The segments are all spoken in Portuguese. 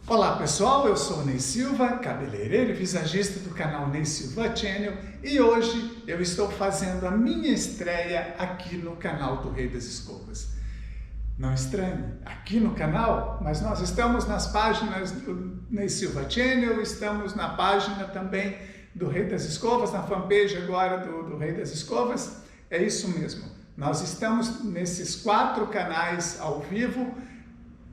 Olá pessoal, eu sou o Ney Silva, cabeleireiro e visagista do canal Ney Silva Channel, e hoje eu estou fazendo a minha estreia aqui no canal do Rei das Escovas. Não estranhe, aqui no canal, mas nós estamos nas páginas do Ney Silva Channel, estamos na página também do Rei das Escovas, na fanpage agora do Rei das Escovas. É isso mesmo, nós estamos nesses 4 canais ao vivo,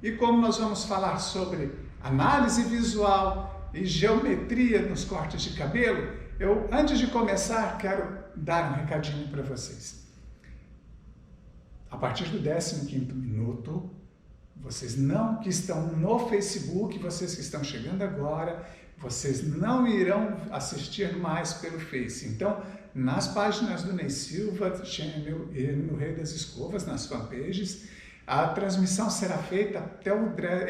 e como nós vamos falar sobre análise visual e geometria nos cortes de cabelo, eu, antes de começar, quero dar um recadinho para vocês. A partir do 15º minuto, vocês não que estão no Facebook, vocês que estão chegando agora, vocês não irão assistir mais pelo Face. Então, nas páginas do Ney Silva Channel e no Rei das Escovas, nas fanpages, a transmissão será feita até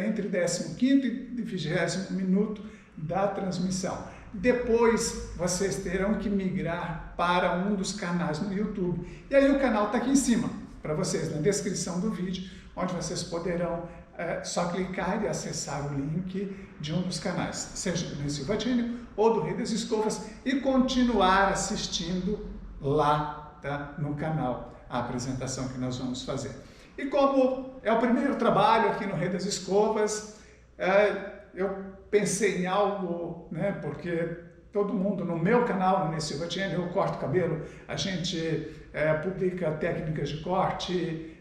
entre o 15º e 20º minuto da transmissão. Depois, vocês terão que migrar para um dos canais no YouTube. E aí o canal está aqui em cima, para vocês, na descrição do vídeo, onde vocês poderão só clicar e acessar o link de um dos canais, seja do Ney Silva Channel ou do Rei das Escovas, e continuar assistindo lá, tá, no canal, a apresentação que nós vamos fazer. E como é o primeiro trabalho aqui no Rei das Escovas, eu pensei em algo, né, porque todo mundo no meu canal, no Ney Silva Channel, eu corto cabelo, a gente publica técnicas de corte,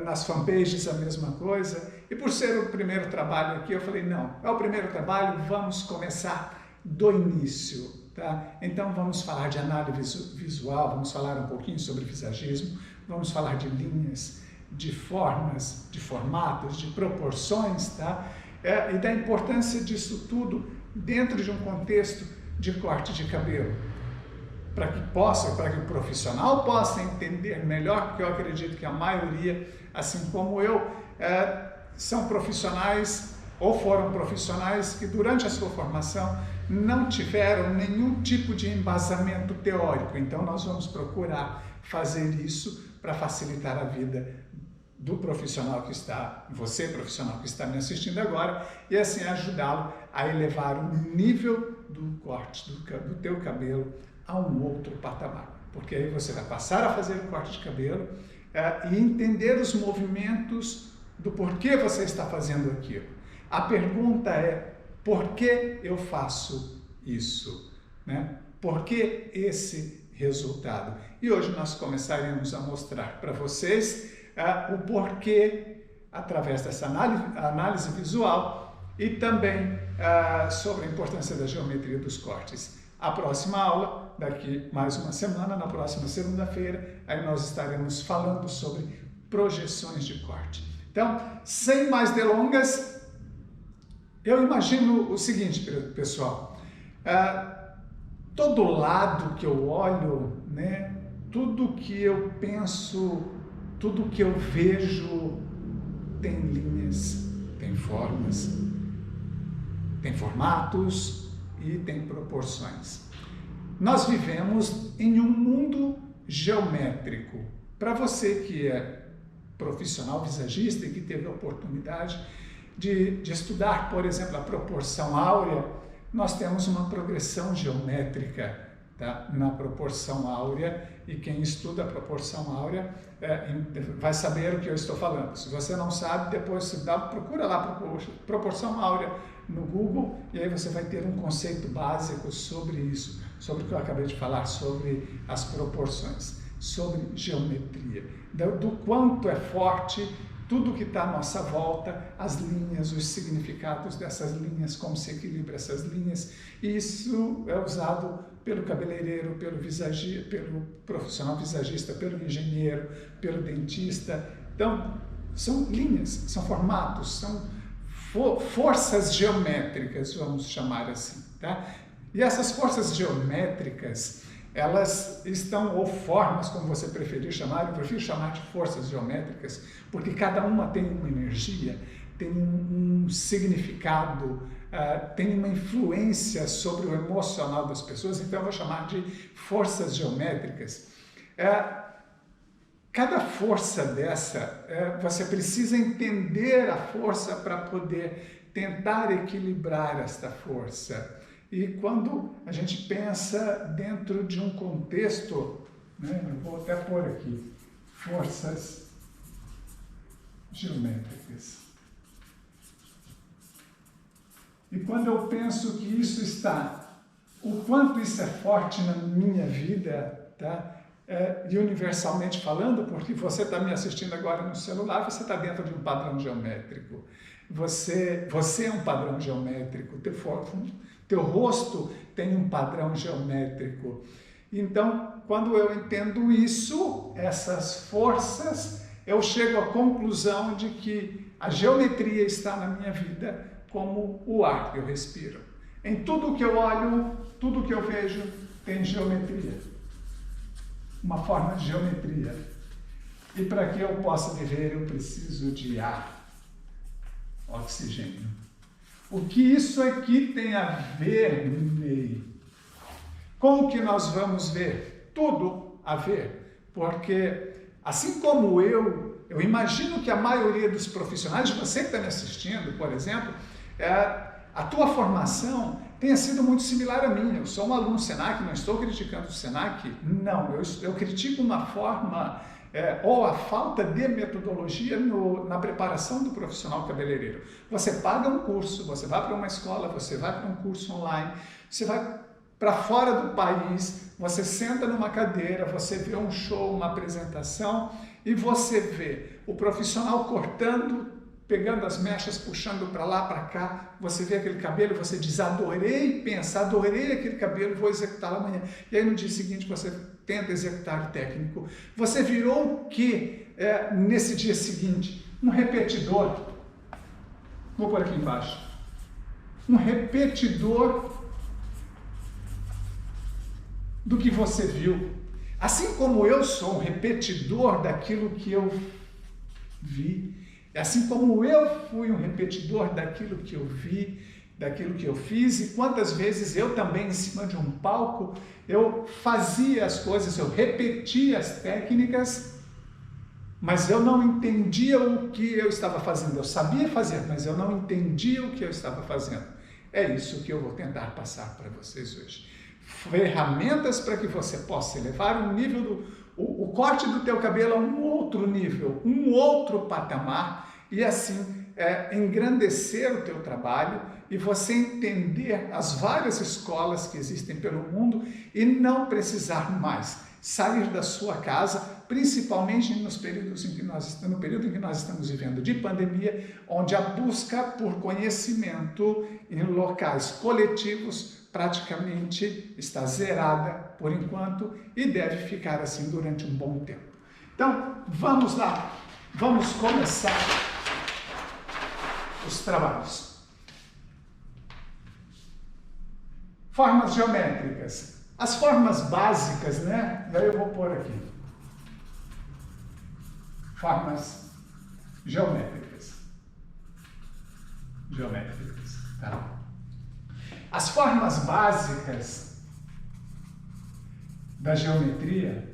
nas fanpages a mesma coisa, e por ser o primeiro trabalho aqui, eu falei, não, é o primeiro trabalho, vamos começar do início, tá? Então vamos falar de análise visual, vamos falar um pouquinho sobre visagismo, vamos falar de linhas, de formas, de formatos, de proporções, tá? E da importância disso tudo dentro de um contexto de corte de cabelo, para que o profissional possa entender melhor, porque eu acredito que a maioria, assim como eu, são profissionais ou foram profissionais que durante a sua formação não tiveram nenhum tipo de embasamento teórico. Então nós vamos procurar fazer isso para facilitar a vida do profissional que está, você profissional que está me assistindo agora, e assim ajudá-lo a elevar o nível do corte do teu cabelo a um outro patamar. Porque aí você vai passar a fazer o corte de cabelo e entender os movimentos do porquê você está fazendo aquilo. A pergunta é, por que eu faço isso? Né? Por que esse resultado? E hoje nós começaremos a mostrar para vocês o porquê através dessa análise visual e também sobre a importância da geometria dos cortes. A próxima aula, daqui mais uma semana, na próxima segunda-feira, aí nós estaremos falando sobre projeções de corte. Então, sem mais delongas, eu imagino o seguinte, pessoal, todo lado que eu olho, né, tudo que eu penso, tudo que eu vejo tem linhas, tem formas, tem formatos e tem proporções. Nós vivemos em um mundo geométrico. Para você que é profissional visagista e que teve a oportunidade de estudar, por exemplo, a proporção áurea, nós temos uma progressão geométrica, tá? Na proporção áurea, e quem estuda a proporção áurea vai saber o que eu estou falando. Se você não sabe, depois você procura lá proporção áurea no Google, e aí você vai ter um conceito básico sobre isso, sobre o que eu acabei de falar, sobre as proporções, sobre geometria, do quanto é forte tudo que está à nossa volta, as linhas, os significados dessas linhas, como se equilibra essas linhas, e isso é usado pelo cabeleireiro, pelo profissional visagista, pelo engenheiro, pelo dentista. Então, são linhas, são formatos, são forças geométricas, vamos chamar assim, tá? E essas forças geométricas, elas estão, ou formas, como você preferir chamar, eu prefiro chamar de forças geométricas, porque cada uma tem uma energia, tem um significado, tem uma influência sobre o emocional das pessoas, então eu vou chamar de forças geométricas. Cada força dessa, você precisa entender a força para poder tentar equilibrar esta força. E quando a gente pensa dentro de um contexto, né, eu vou até pôr aqui, forças geométricas. E quando eu penso que isso está, o quanto isso é forte na minha vida, tá? E universalmente falando, porque você está me assistindo agora no celular, você está dentro de um padrão geométrico. Você é um padrão geométrico, teu rosto tem um padrão geométrico. Então, quando eu entendo isso, essas forças, eu chego à conclusão de que a geometria está na minha vida como o ar que eu respiro. Em tudo que eu olho, tudo que eu vejo tem geometria. Uma forma de geometria. E para que eu possa viver, eu preciso de ar, oxigênio. O que isso aqui tem a ver, Ney, com o que nós vamos ver? Tudo a ver. Porque, assim como eu imagino que a maioria dos profissionais, você que está me assistindo, por exemplo, a tua formação tenha sido muito similar à minha. Eu sou um aluno Senac, não estou criticando o Senac, não, eu critico uma forma ou a falta de metodologia na preparação do profissional cabeleireiro. Você paga um curso, você vai para uma escola, você vai para um curso online, você vai para fora do país, você senta numa cadeira, você vê um show, uma apresentação e você vê o profissional cortando, pegando as mechas, puxando para lá, para cá, você vê aquele cabelo, você diz, adorei aquele cabelo, vou executá-lo amanhã. E aí no dia seguinte você tenta executar o técnico. Você virou o que nesse dia seguinte? Um repetidor. Vou por aqui embaixo. Um repetidor do que você viu. Assim como eu sou um repetidor daquilo que eu vi, assim como eu fui um repetidor daquilo que eu vi, daquilo que eu fiz, e quantas vezes eu também, em cima de um palco, eu fazia as coisas, eu repetia as técnicas, mas eu não entendia o que eu estava fazendo. Eu sabia fazer, mas eu não entendia o que eu estava fazendo. É isso que eu vou tentar passar para vocês hoje. Ferramentas para que você possa elevar o nível o corte do teu cabelo a um outro nível, um outro patamar, e assim engrandecer o teu trabalho e você entender as várias escolas que existem pelo mundo e não precisar mais sair da sua casa, principalmente no período em que nós estamos vivendo de pandemia, onde a busca por conhecimento em locais coletivos praticamente está zerada por enquanto e deve ficar assim durante um bom tempo. Então, vamos lá, vamos começar os trabalhos. Formas geométricas. As formas básicas, né? E aí eu vou pôr aqui. Formas geométricas. Tá? As formas básicas da geometria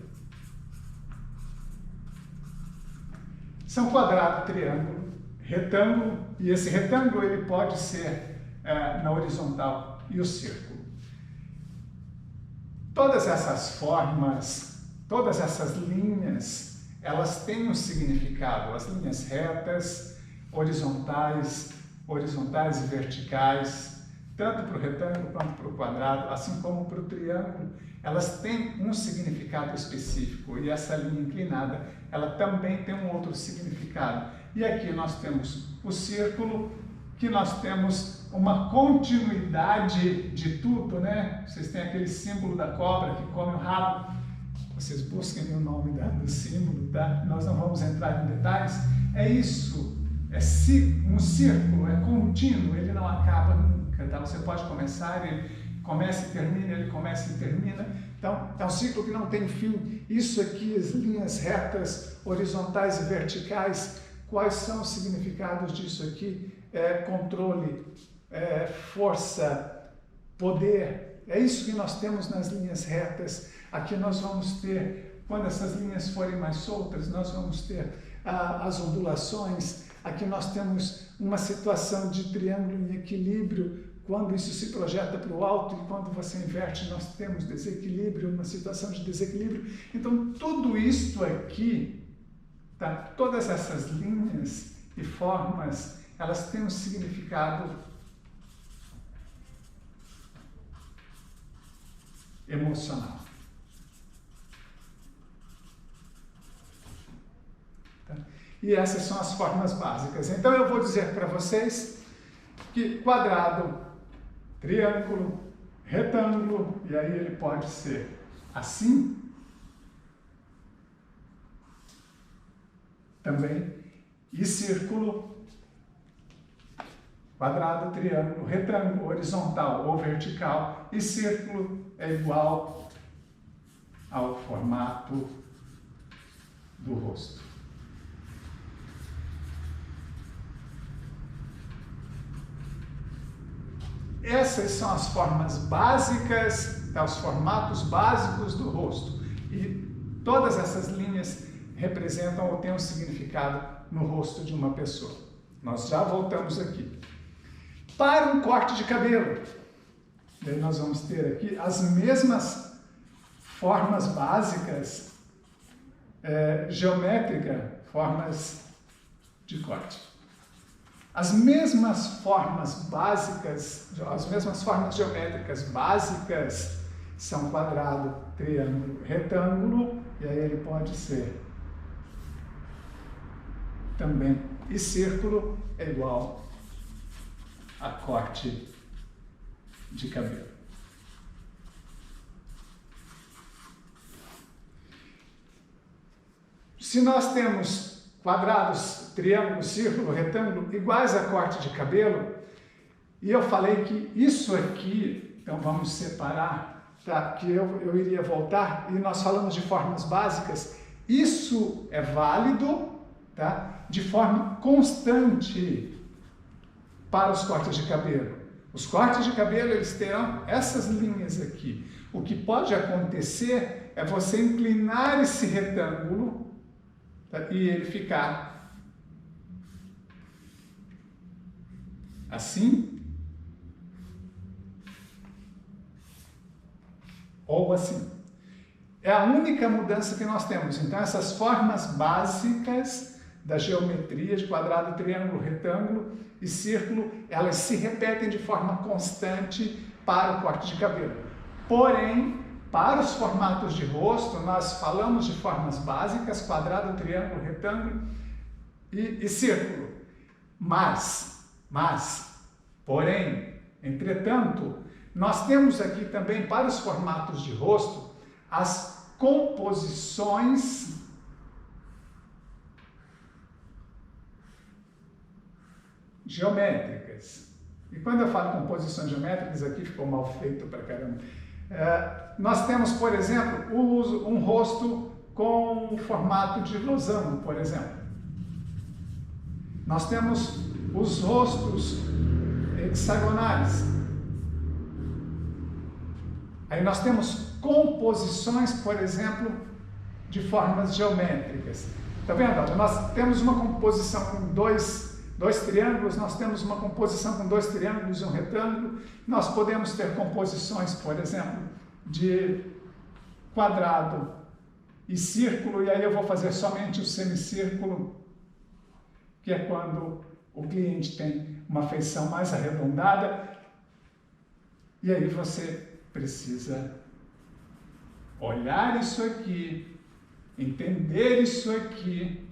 são quadrado, triângulo, retângulo, e esse retângulo ele pode ser na horizontal, e o círculo. Todas essas formas, todas essas linhas, elas têm um significado. As linhas retas, horizontais e verticais, tanto para o retângulo quanto para o quadrado, assim como para o triângulo, elas têm um significado específico. E essa linha inclinada, ela também tem um outro significado. E aqui nós temos o círculo, que nós temos uma continuidade de tudo, né? Vocês têm aquele símbolo da cobra que come o rabo. Vocês busquem o nome do símbolo, tá? Nós não vamos entrar em detalhes. É isso, um círculo, é contínuo, ele não acaba nunca, tá? Você pode começar, ele começa e termina, ele começa e termina. Então, é um ciclo que não tem fim. Isso aqui, as linhas retas, horizontais e verticais, quais são os significados disso aqui? Controle, força, poder. É isso que nós temos nas linhas retas. Aqui nós vamos ter, quando essas linhas forem mais soltas, nós vamos ter as ondulações, Aqui nós temos uma situação de triângulo em equilíbrio, quando isso se projeta para o alto e quando você inverte nós temos desequilíbrio, uma situação de desequilíbrio. Então tudo isto aqui, tá? Todas essas linhas e formas, elas têm um significado emocional. Tá? E essas são as formas básicas. Então eu vou dizer para vocês que quadrado, triângulo, retângulo, e aí ele pode ser assim, também, e círculo, quadrado, triângulo, retângulo, horizontal ou vertical, e círculo é igual ao formato do rosto. Essas são as formas básicas, os formatos básicos do rosto. E todas essas linhas representam ou têm um significado no rosto de uma pessoa. Nós já voltamos aqui. Para um corte de cabelo, daí nós vamos ter aqui as mesmas formas básicas, geométricas, formas de corte. As mesmas formas básicas, as mesmas formas geométricas básicas são quadrado, triângulo, retângulo, e aí ele pode ser também. E círculo é igual a corte de cabelo. Se nós temos quadrados, triângulo, círculo, retângulo, iguais a corte de cabelo, e eu falei que isso aqui, então vamos separar, tá? Que eu iria voltar, e nós falamos de formas básicas, isso é válido, tá? De forma constante para os cortes de cabelo. Os cortes de cabelo, eles terão essas linhas aqui. O que pode acontecer é você inclinar esse retângulo, e ele ficar assim ou assim. É a única mudança que nós temos. Então essas formas básicas da geometria de quadrado, triângulo, retângulo e círculo, elas se repetem de forma constante para o corte de cabelo. Porém, para os formatos de rosto, nós falamos de formas básicas, quadrado, triângulo, retângulo e círculo. Mas, porém, entretanto, nós temos aqui também para os formatos de rosto as composições geométricas. E quando eu falo composições geométricas, aqui ficou mal feito pra caramba. Nós temos, por exemplo, um rosto com o formato de losango, por exemplo. Nós temos os rostos hexagonais. Aí nós temos composições, por exemplo, de formas geométricas. Tá vendo? Nós temos uma composição com dois triângulos, nós temos uma composição com dois triângulos e um retângulo. Nós podemos ter composições, por exemplo, de quadrado e círculo, e aí eu vou fazer somente o semicírculo, que é quando o cliente tem uma feição mais arredondada, e aí você precisa olhar isso aqui, entender isso aqui,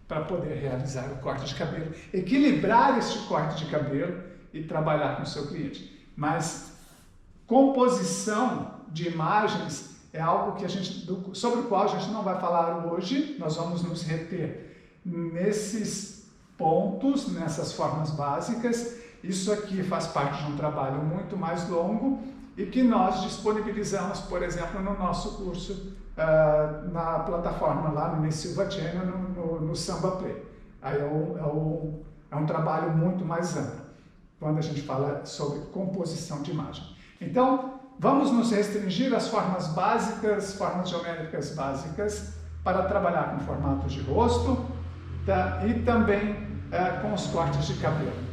para poder realizar o corte de cabelo, equilibrar este corte de cabelo e trabalhar com o seu cliente. Mas composição de imagens é algo que sobre o qual a gente não vai falar hoje. Nós vamos nos reter nesses pontos, nessas formas básicas. Isso aqui faz parte de um trabalho muito mais longo e que nós disponibilizamos, por exemplo, no nosso curso na plataforma lá no Ney Silva Channel, no Samba Play. Aí é um trabalho muito mais amplo, quando a gente fala sobre composição de imagem. Então, vamos nos restringir às formas básicas, formas geométricas básicas, para trabalhar com formatos de rosto, tá? E também com os cortes de cabelo.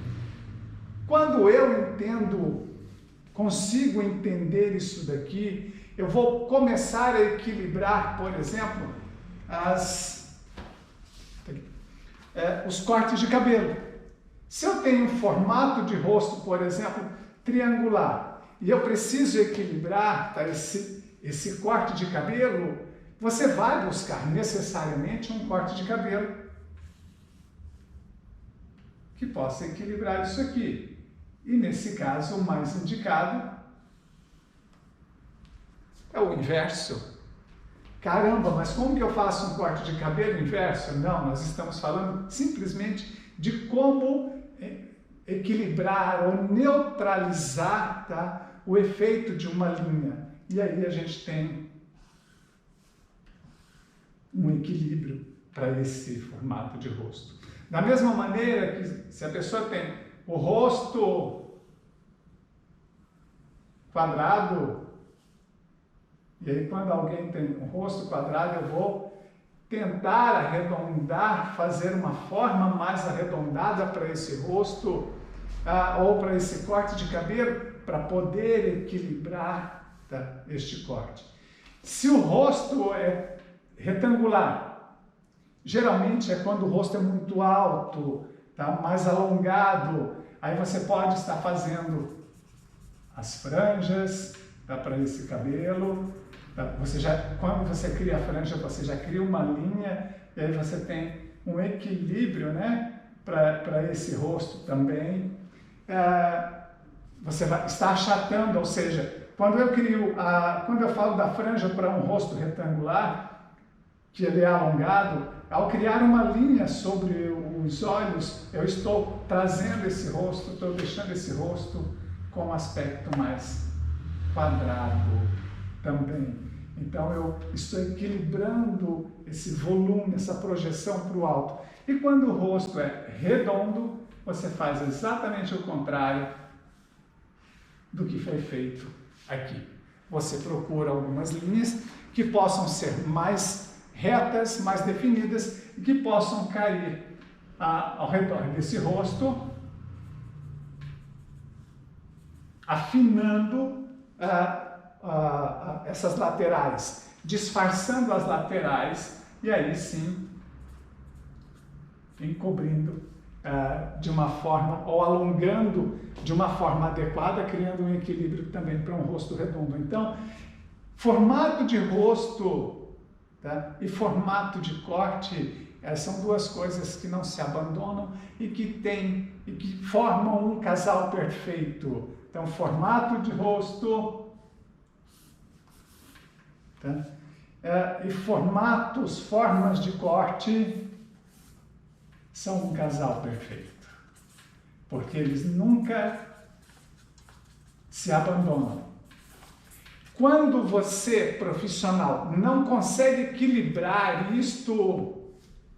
Quando eu consigo entender isso daqui, eu vou começar a equilibrar, por exemplo, os cortes de cabelo. Se eu tenho um formato de rosto, por exemplo, triangular, e eu preciso equilibrar, tá, esse corte de cabelo, você vai buscar necessariamente um corte de cabelo que possa equilibrar isso aqui. E nesse caso, o mais indicado é o inverso. Caramba, mas como que eu faço um corte de cabelo inverso? Não, nós estamos falando simplesmente de como equilibrar ou neutralizar, tá, o efeito de uma linha. E aí a gente tem um equilíbrio para esse formato de rosto. Da mesma maneira que se a pessoa tem o rosto quadrado, e aí quando alguém tem um rosto quadrado, eu vou tentar arredondar, fazer uma forma mais arredondada para esse rosto, ou para esse corte de cabelo, para poder equilibrar, tá, este corte. Se o rosto é retangular, geralmente é quando o rosto é muito alto, tá, mais alongado, aí você pode estar fazendo as franjas, tá, para esse cabelo. Tá, quando você cria a franja, você já cria uma linha, e aí você tem um equilíbrio, né, para esse rosto também. Você está achatando, ou seja, quando eu falo da franja para um rosto retangular, que ele é alongado, ao criar uma linha sobre os olhos, eu estou trazendo esse rosto, estou deixando esse rosto com um aspecto mais quadrado também. Então eu estou equilibrando esse volume, essa projeção para o alto. E quando o rosto é redondo, você faz exatamente o contrário do que foi feito aqui. Você procura algumas linhas que possam ser mais retas, mais definidas e que possam cair ao redor desse rosto, afinando essas laterais, disfarçando as laterais e aí sim encobrindo de uma forma, ou alongando de uma forma adequada, criando um equilíbrio também para um rosto redondo. Então, formato de rosto, tá, e formato de corte são duas coisas que não se abandonam e que formam um casal perfeito. Então, formato de rosto, tá, e formas de corte são um casal perfeito, porque eles nunca se abandonam. Quando você, profissional, não consegue equilibrar isto,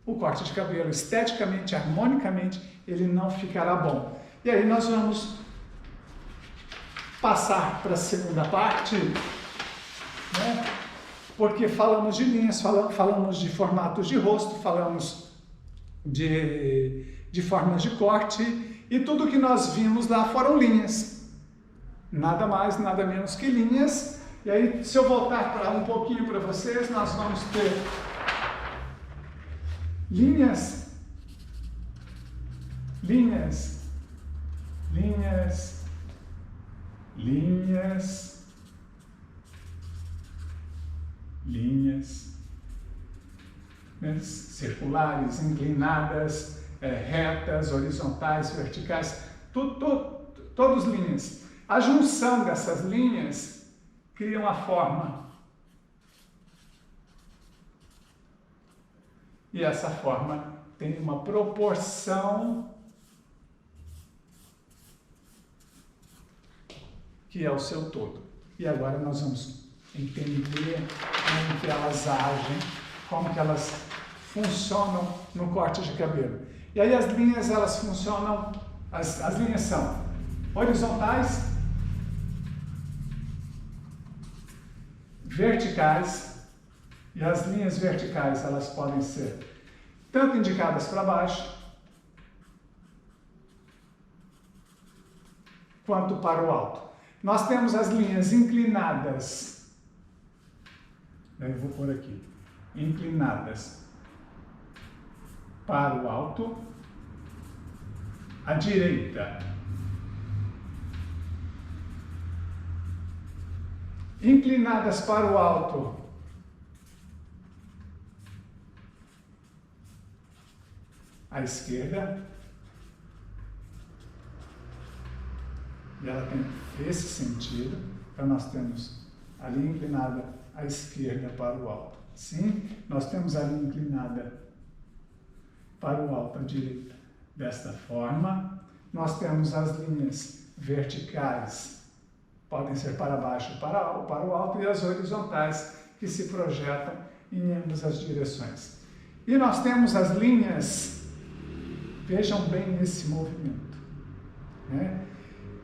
o corte de cabelo, esteticamente, harmonicamente, ele não ficará bom. E aí nós vamos passar para a segunda parte, né? Porque falamos de linhas, falamos de formatos de rosto, falamos de formas de corte, e tudo que nós vimos lá foram linhas. Nada mais, nada menos que linhas. E aí, se eu voltar para um pouquinho para vocês, nós vamos ter linhas, linhas, linhas, linhas, linhas, né, circulares, inclinadas, retas, horizontais, verticais, todas linhas. A junção dessas linhas cria uma forma. E essa forma tem uma proporção que é o seu todo. E agora nós vamos entender como que elas agem, como que elas funcionam no corte de cabelo. E aí as linhas, elas funcionam, as linhas são horizontais, verticais E as linhas verticais, elas podem ser tanto indicadas para baixo, quanto para o alto. Nós temos as linhas inclinadas, eu vou pôr aqui, inclinadas para o alto, à direita, inclinadas para o alto, à esquerda, e ela tem esse sentido, então nós temos a linha inclinada à esquerda para o alto. Sim, nós temos a linha inclinada para o alto à direita desta forma. Nós temos as linhas verticais, podem ser para baixo ou para o alto, e as horizontais, que se projetam em ambas as direções. E nós temos as linhas, vejam bem esse movimento, né?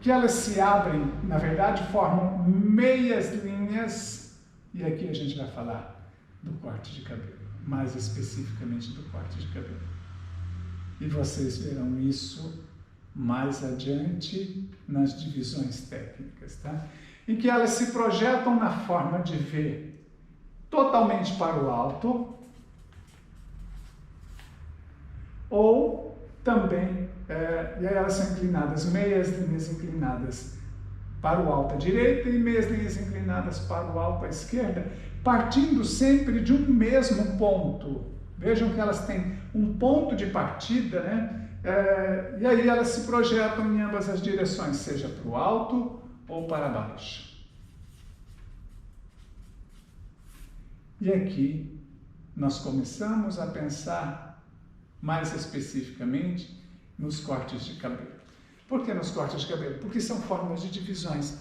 Que elas se abrem, na verdade, formam meias linhas, e aqui a gente vai falar do corte de cabelo, mais especificamente do corte de cabelo. E vocês verão isso mais adiante nas divisões técnicas, tá? Em que elas se projetam na forma de V totalmente para o alto, ou também, e aí elas são inclinadas, meias linhas inclinadas para o alto à direita e meias linhas inclinadas para o alto à esquerda, partindo sempre de um mesmo ponto. Vejam que elas têm um ponto de partida, né? E aí elas se projetam em ambas as direções, seja para o alto ou para baixo. E aqui nós começamos a pensar mais especificamente nos cortes de cabelo. Por que nos cortes de cabelo? Porque são formas de divisões.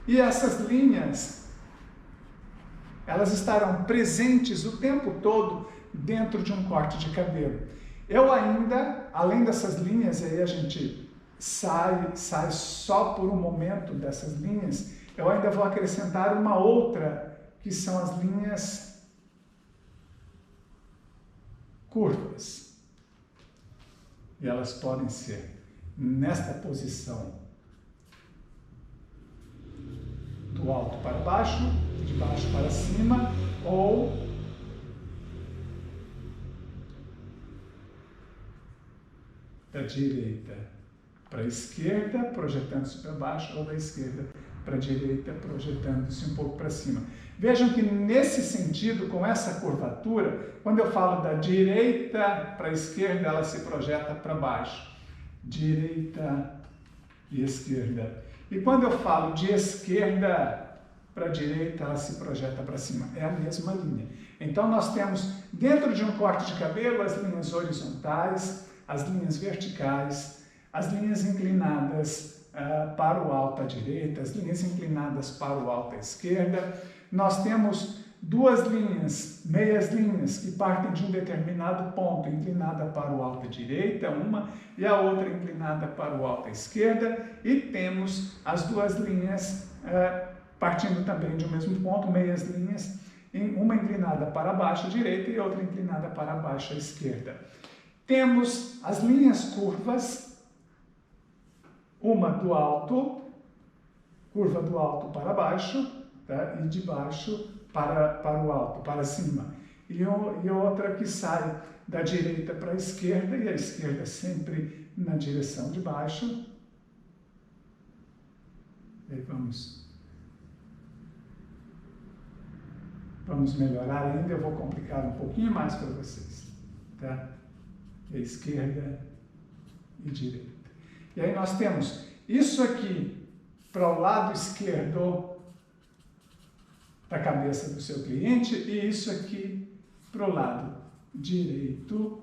E essas linhas, elas estarão presentes o tempo todo dentro de um corte de cabelo. Eu ainda, além dessas linhas, aí a gente sai só por um momento dessas linhas, eu ainda vou acrescentar uma outra, que são as linhas curvas. E elas podem ser nesta posição do alto para baixo, de baixo para cima, ou da direita para a esquerda, projetando-se para baixo, ou da esquerda para a direita, projetando-se um pouco para cima. Vejam que nesse sentido, com essa curvatura, quando eu falo da direita para a esquerda, ela se projeta para baixo. Direita e esquerda. E quando eu falo de esquerda para a direita, ela se projeta para cima. É a mesma linha. Então nós temos, dentro de um corte de cabelo, as linhas horizontais, as linhas verticais, as linhas inclinadas para o alto à direita, as linhas inclinadas para o alto à esquerda. Nós temos duas linhas, meias linhas, que partem de um determinado ponto, inclinada para o alto à direita, uma, e a outra inclinada para o alto à esquerda, e temos as duas linhas partindo também de um mesmo ponto, meias linhas, uma inclinada para baixo à direita e outra inclinada para baixo à esquerda. Temos as linhas curvas, uma do alto, curva do alto para baixo, tá? E de baixo para o alto, para cima. E outra que sai da direita para a esquerda, e a esquerda sempre na direção de baixo. E aí vamos melhorar ainda, eu vou complicar um pouquinho mais para vocês. Tá? E a esquerda e direita. E aí nós temos isso aqui para o lado esquerdo da cabeça do seu cliente e isso aqui para o lado direito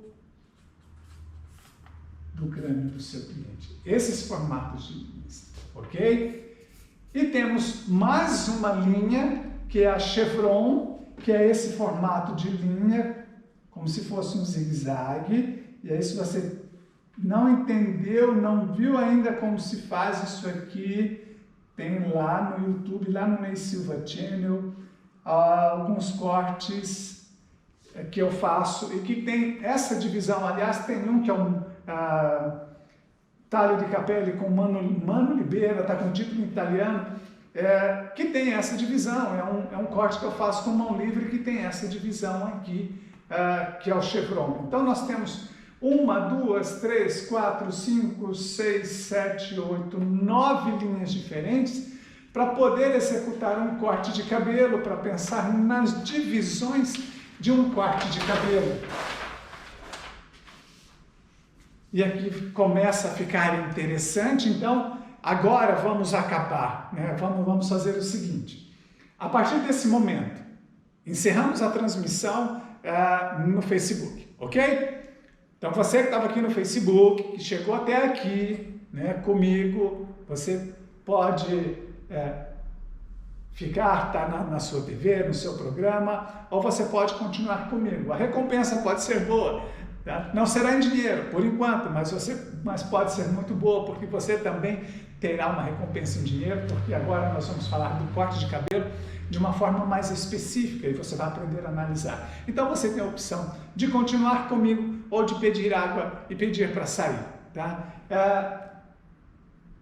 do crânio do seu cliente. Esses formatos de linhas, ok? E temos mais uma linha, que é a chevron, que é esse formato de linha, como se fosse um zigue-zague. E aí, se você não entendeu, não viu ainda como se faz isso aqui, tem lá no YouTube, lá no Ney Silva Channel, alguns cortes que eu faço e que tem essa divisão. Aliás, tem um que é um Taglio di Capelli com Mano Libera, está com título em italiano, que tem essa divisão. É um corte que eu faço com mão livre que tem essa divisão aqui, que é o chevron. Então nós temos 1, 2, 3, 4, 5, 6, 7, 8, 9 linhas diferentes para poder executar um corte de cabelo, para pensar nas divisões de um corte de cabelo. E aqui começa a ficar interessante. Então, agora vamos acabar, né? Vamos fazer o seguinte. A partir desse momento, encerramos a transmissão no Facebook, ok? Então, você que estava aqui no Facebook, que chegou até aqui, né, comigo, você pode tá na sua TV, no seu programa, ou você pode continuar comigo. A recompensa pode ser boa, tá? Não será em dinheiro, por enquanto, mas pode ser muito boa, porque você também terá uma recompensa em dinheiro, porque agora nós vamos falar do corte de cabelo de uma forma mais específica e você vai aprender a analisar. Então você tem a opção de continuar comigo ou de pedir água e pedir para sair, tá?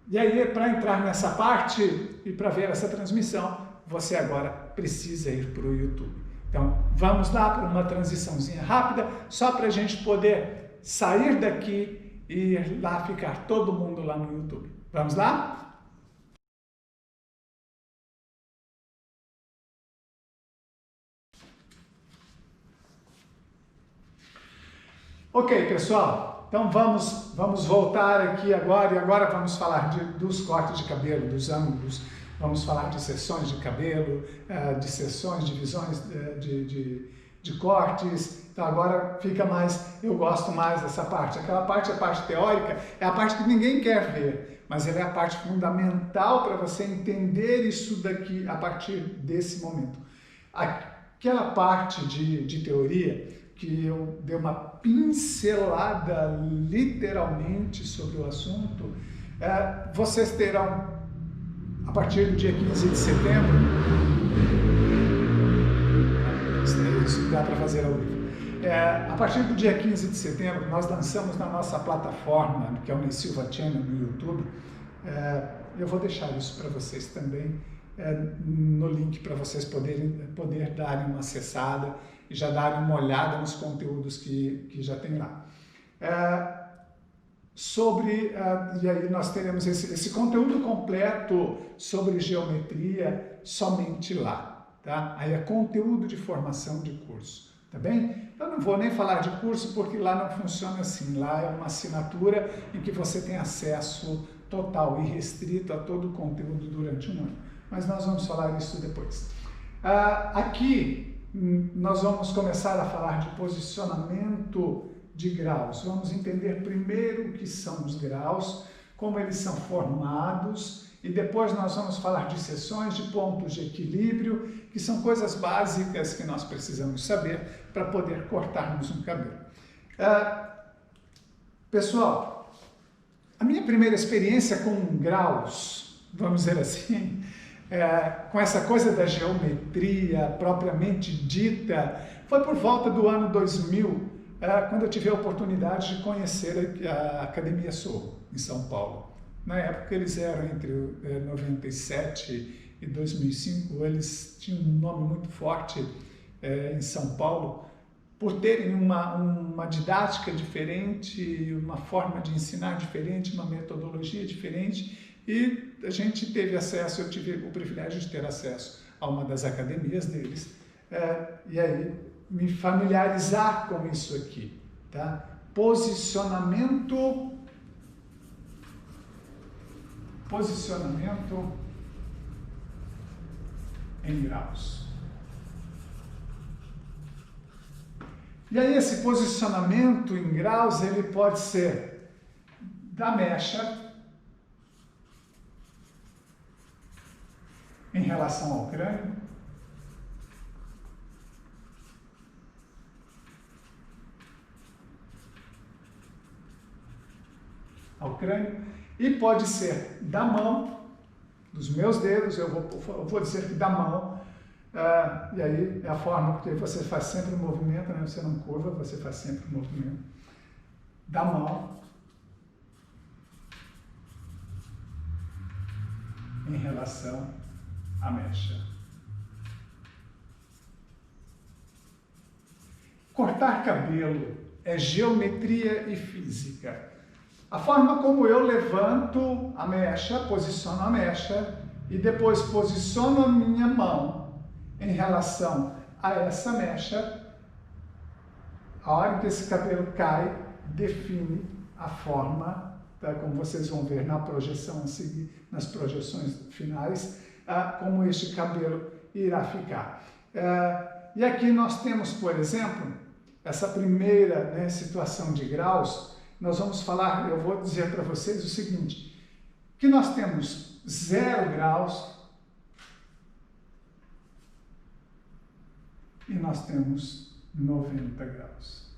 E aí, para entrar nessa parte e para ver essa transmissão, você agora precisa ir para o YouTube. Então, vamos lá para uma transiçãozinha rápida, só para a gente poder sair daqui e ir lá ficar todo mundo lá no YouTube. Vamos lá? Ok, pessoal, então vamos voltar aqui agora, e agora vamos falar dos cortes de cabelo, dos ângulos, vamos falar de seções de cabelo, de seções, divisões de cortes. Então agora fica mais, eu gosto mais dessa parte. Aquela parte, a parte teórica, é a parte que ninguém quer ver, mas ela é a parte fundamental para você entender isso daqui a partir desse momento. Aquela parte de teoria que eu dei uma pincelada literalmente sobre o assunto, vocês terão, a partir do dia 15 de setembro, isso dá para fazer ao vivo, a partir do dia 15 de setembro, nós lançamos na nossa plataforma, que é o Ney Silva Channel no YouTube, eu vou deixar isso para vocês também, no link para vocês poder darem uma acessada e já darem uma olhada nos conteúdos que já tem lá. E aí nós teremos esse conteúdo completo sobre geometria somente lá, tá? Aí é conteúdo de formação de curso, tá bem? Eu não vou nem falar de curso porque lá não funciona assim, lá é uma assinatura em que você tem acesso total e restrito a todo o conteúdo durante um ano, mas nós vamos falar isso depois. Aqui nós vamos começar a falar de posicionamento de graus. Vamos entender primeiro o que são os graus, como eles são formados, e depois nós vamos falar de seções, de pontos de equilíbrio, que são coisas básicas que nós precisamos saber para poder cortarmos um cabelo. Pessoal, a minha primeira experiência com graus, vamos dizer assim, com essa coisa da geometria propriamente dita, foi por volta do ano 2000, quando eu tive a oportunidade de conhecer a Academia Sorro, em São Paulo. Na época eles eram entre 97 e 2005, eles tinham um nome muito forte em São Paulo, por terem uma didática diferente, uma forma de ensinar diferente, uma metodologia diferente, e a gente teve acesso, eu tive o privilégio de ter acesso a uma das academias deles, e aí me familiarizar com isso aqui, tá? Posicionamento em graus. E aí esse posicionamento em graus, ele pode ser da mecha em relação ao crânio, e pode ser da mão, dos meus dedos, eu vou dizer que da mão, E aí é a forma que você faz sempre o movimento, né? Você não curva, você faz sempre o movimento da mão em relação à mecha. Cortar cabelo é geometria e física. A forma como eu levanto a mecha, posiciono a mecha e depois posiciono a minha mão em relação a essa mecha, a hora que esse cabelo cai, define a forma, tá? Como vocês vão ver na projeção a seguir, nas projeções finais, como este cabelo irá ficar. E aqui nós temos, por exemplo, essa primeira, né, situação de graus. Nós vamos falar, eu vou dizer para vocês o seguinte, que nós temos 0 graus e nós temos 90 graus.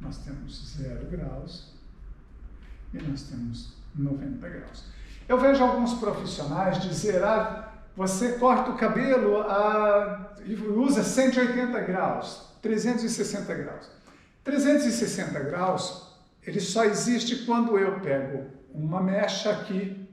Nós temos 0 graus e nós temos 90 graus. Eu vejo alguns profissionais dizer, você corta o cabelo e usa 180 graus, 360 graus. 360 graus, ele só existe quando eu pego uma mecha aqui,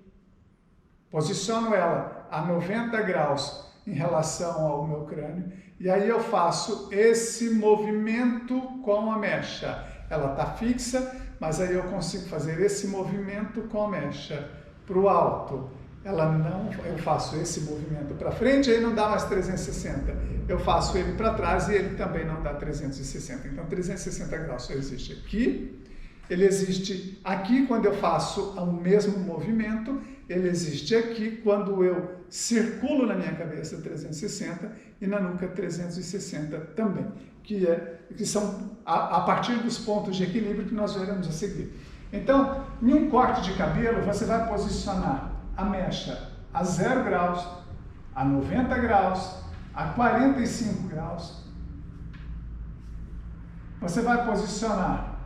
posiciono ela a 90 graus em relação ao meu crânio, e aí eu faço esse movimento com a mecha. Ela está fixa, mas aí eu consigo fazer esse movimento com a mecha para o alto. Eu faço esse movimento para frente, aí não dá mais 360. Eu faço ele para trás e ele também não dá 360. Então 360 graus só existe aqui. Ele existe aqui quando eu faço o mesmo movimento. Ele existe aqui quando eu circulo na minha cabeça 360 e na nuca 360 também. Que são a partir dos pontos de equilíbrio que nós veremos a seguir. Então, em um corte de cabelo, você vai posicionar a mecha a 0 graus, a 90 graus, a 45 graus. Você vai posicionar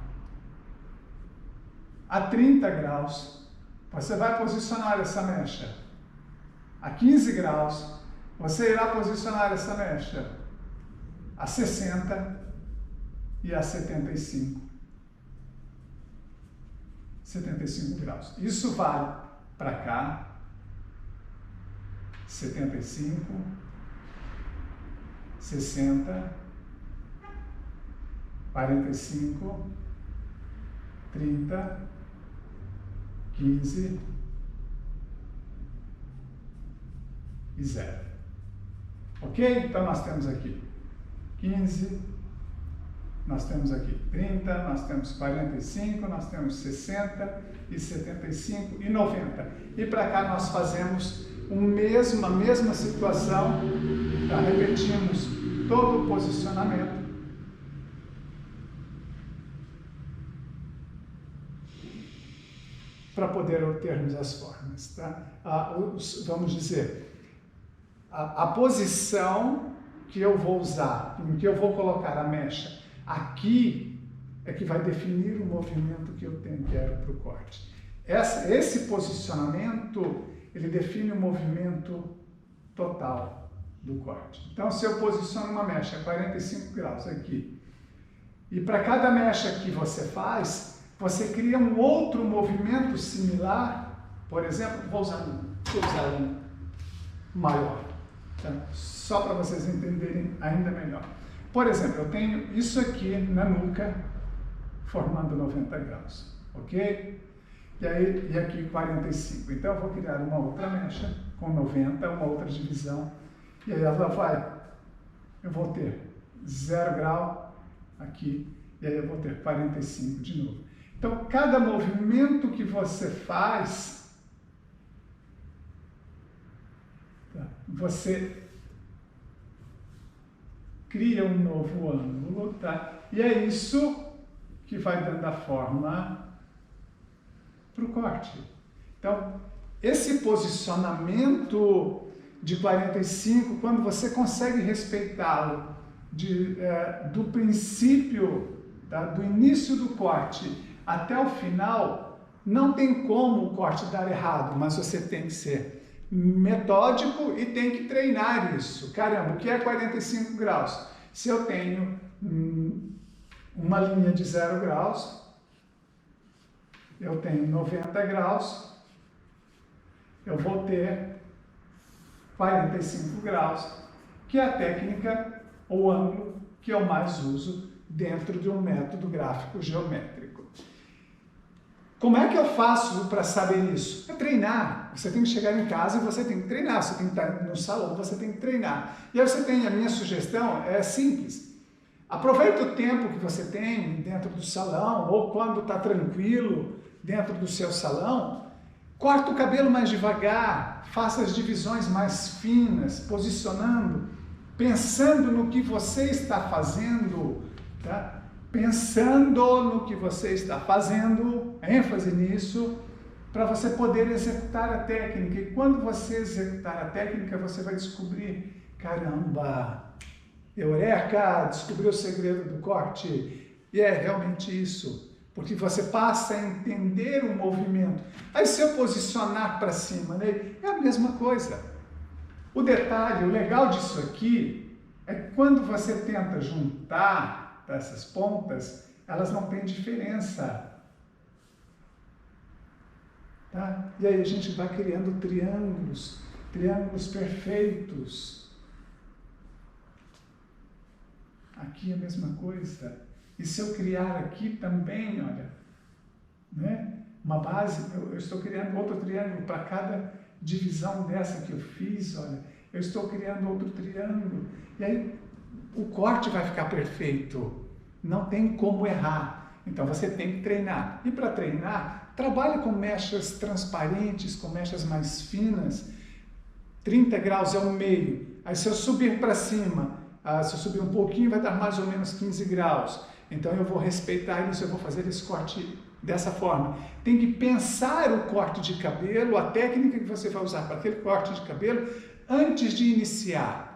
a 30 graus. Você vai posicionar essa mecha a 15 graus. Você irá posicionar essa mecha a 60 e a 75. 75 graus. Isso vale para cá, 75, 60, 45, 30, 15 e 0. Ok? Então nós temos aqui 15, nós temos aqui 30, nós temos 45, nós temos 60 e 75 e 90. E para cá nós fazemos a mesma situação, tá? Repetimos todo o posicionamento. Para poder obtermos as formas, tá? Vamos dizer, a posição que eu vou usar, em que eu vou colocar a mecha aqui, é que vai definir o movimento que eu quero para o corte. Esse posicionamento, ele define o movimento total do corte. Então, se eu posiciono uma mecha a 45 graus aqui, e para cada mecha que você faz, você cria um outro movimento similar. Por exemplo, vou usar um maior, tá? Só para vocês entenderem ainda melhor. Por exemplo, eu tenho isso aqui na nuca, formando 90 graus, ok? E aqui 45. Então eu vou criar uma outra mecha com 90, uma outra divisão, e aí eu vou ter 0 grau aqui, e aí eu vou ter 45 de novo. Então, cada movimento que você faz, você cria um novo ângulo, tá? E é isso que vai dando a forma para o corte. Então, esse posicionamento de 45, quando você consegue respeitá-lo do princípio, tá? Do início do corte até o final, não tem como o corte dar errado, mas você tem que ser metódico e tem que treinar isso. Caramba, o que é 45 graus? Se eu tenho uma linha de 0 graus, eu tenho 90 graus, eu vou ter 45 graus, que é a técnica ou ângulo que eu mais uso dentro de um método gráfico geométrico. Como é que eu faço para saber isso? É treinar. Você tem que chegar em casa e você tem que treinar. Você tem que estar no salão, você tem que treinar. E aí você tem, a minha sugestão é simples. Aproveita o tempo que você tem dentro do salão, ou quando está tranquilo dentro do seu salão, corta o cabelo mais devagar, faça as divisões mais finas, posicionando, pensando no que você está fazendo, tá? Pensando no que você está fazendo, ênfase nisso, para você poder executar a técnica. E quando você executar a técnica, você vai descobrir, caramba, eureka, descobriu o segredo do corte. E é realmente isso, porque você passa a entender o movimento. Aí se eu posicionar para cima, né, é a mesma coisa. O detalhe, o legal disso aqui, é que quando você tenta juntar essas pontas, elas não têm diferença. Tá? E aí a gente vai criando triângulos, triângulos perfeitos. Aqui a mesma coisa. E se eu criar aqui também, olha, né? Uma base, eu estou criando outro triângulo para cada divisão dessa que eu fiz, olha, eu estou criando outro triângulo. E aí o corte vai ficar perfeito. Não tem como errar. Então você tem que treinar. E para treinar, trabalhe com mechas transparentes, com mechas mais finas. 30 graus é o meio. Aí se eu subir para cima, se eu subir um pouquinho, vai dar mais ou menos 15 graus. Então eu vou respeitar isso, eu vou fazer esse corte dessa forma. Tem que pensar o corte de cabelo, a técnica que você vai usar para aquele corte de cabelo, antes de iniciar.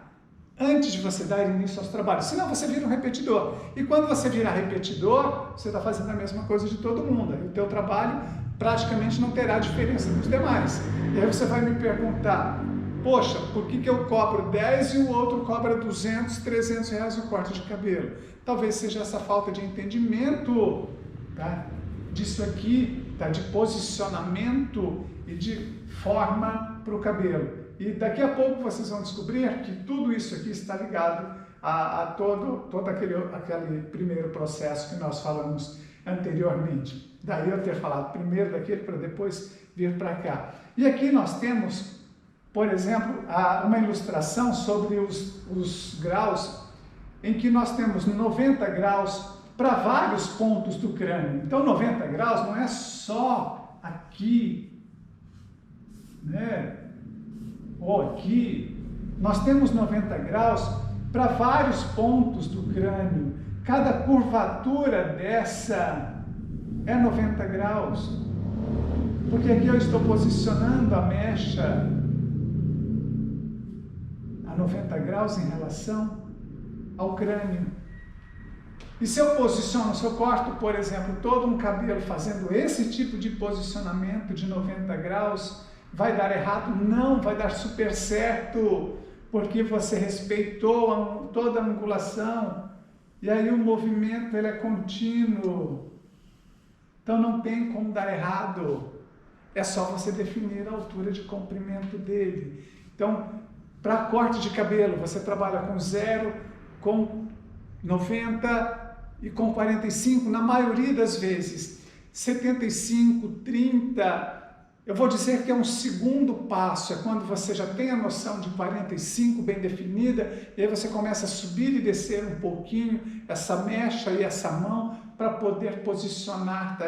Antes de você dar início aos trabalhos. Senão você vira um repetidor. E quando você virar repetidor, você está fazendo a mesma coisa de todo mundo. E o teu trabalho praticamente não terá diferença dos demais. E aí você vai me perguntar, poxa, por que eu cobro 10 e o outro cobra 200, 300 reais o corte de cabelo? Talvez seja essa falta de entendimento, tá? Disso aqui, tá? De posicionamento e de forma para o cabelo. E daqui a pouco vocês vão descobrir que tudo isso aqui está ligado a todo aquele primeiro processo que nós falamos anteriormente. Daí eu ter falado primeiro daquele para depois vir para cá. E aqui nós temos, por exemplo, uma ilustração sobre os graus, em que nós temos 90 graus para vários pontos do crânio. Então 90 graus não é só aqui, né? Ou aqui, nós temos 90 graus para vários pontos do crânio. Cada curvatura dessa é 90 graus. Porque aqui eu estou posicionando a mecha a 90 graus em relação ao crânio. E se eu posiciono, se eu corto, por exemplo, todo um cabelo fazendo esse tipo de posicionamento de 90 graus, vai dar errado? Não, vai dar super certo, porque você respeitou toda a angulação, e aí o movimento ele é contínuo, então não tem como dar errado, é só você definir a altura de comprimento dele. Então, para corte de cabelo, você trabalha com 0, com 90 e com 45, na maioria das vezes, 75, 30, eu vou dizer que é um segundo passo, é quando você já tem a noção de 45 bem definida, e aí você começa a subir e descer um pouquinho essa mecha e essa mão para poder posicionar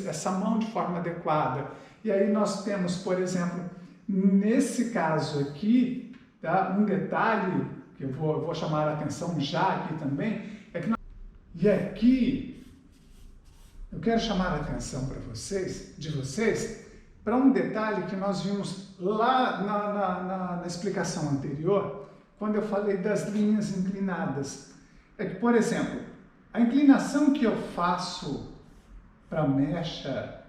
essa mão de forma adequada. E aí nós temos, por exemplo, nesse caso aqui, tá, um detalhe que eu vou chamar a atenção já aqui também, é que e aqui eu quero chamar a atenção para vocês, para um detalhe que nós vimos lá na explicação anterior, quando eu falei das linhas inclinadas. É que, por exemplo, a inclinação que eu faço para a mecha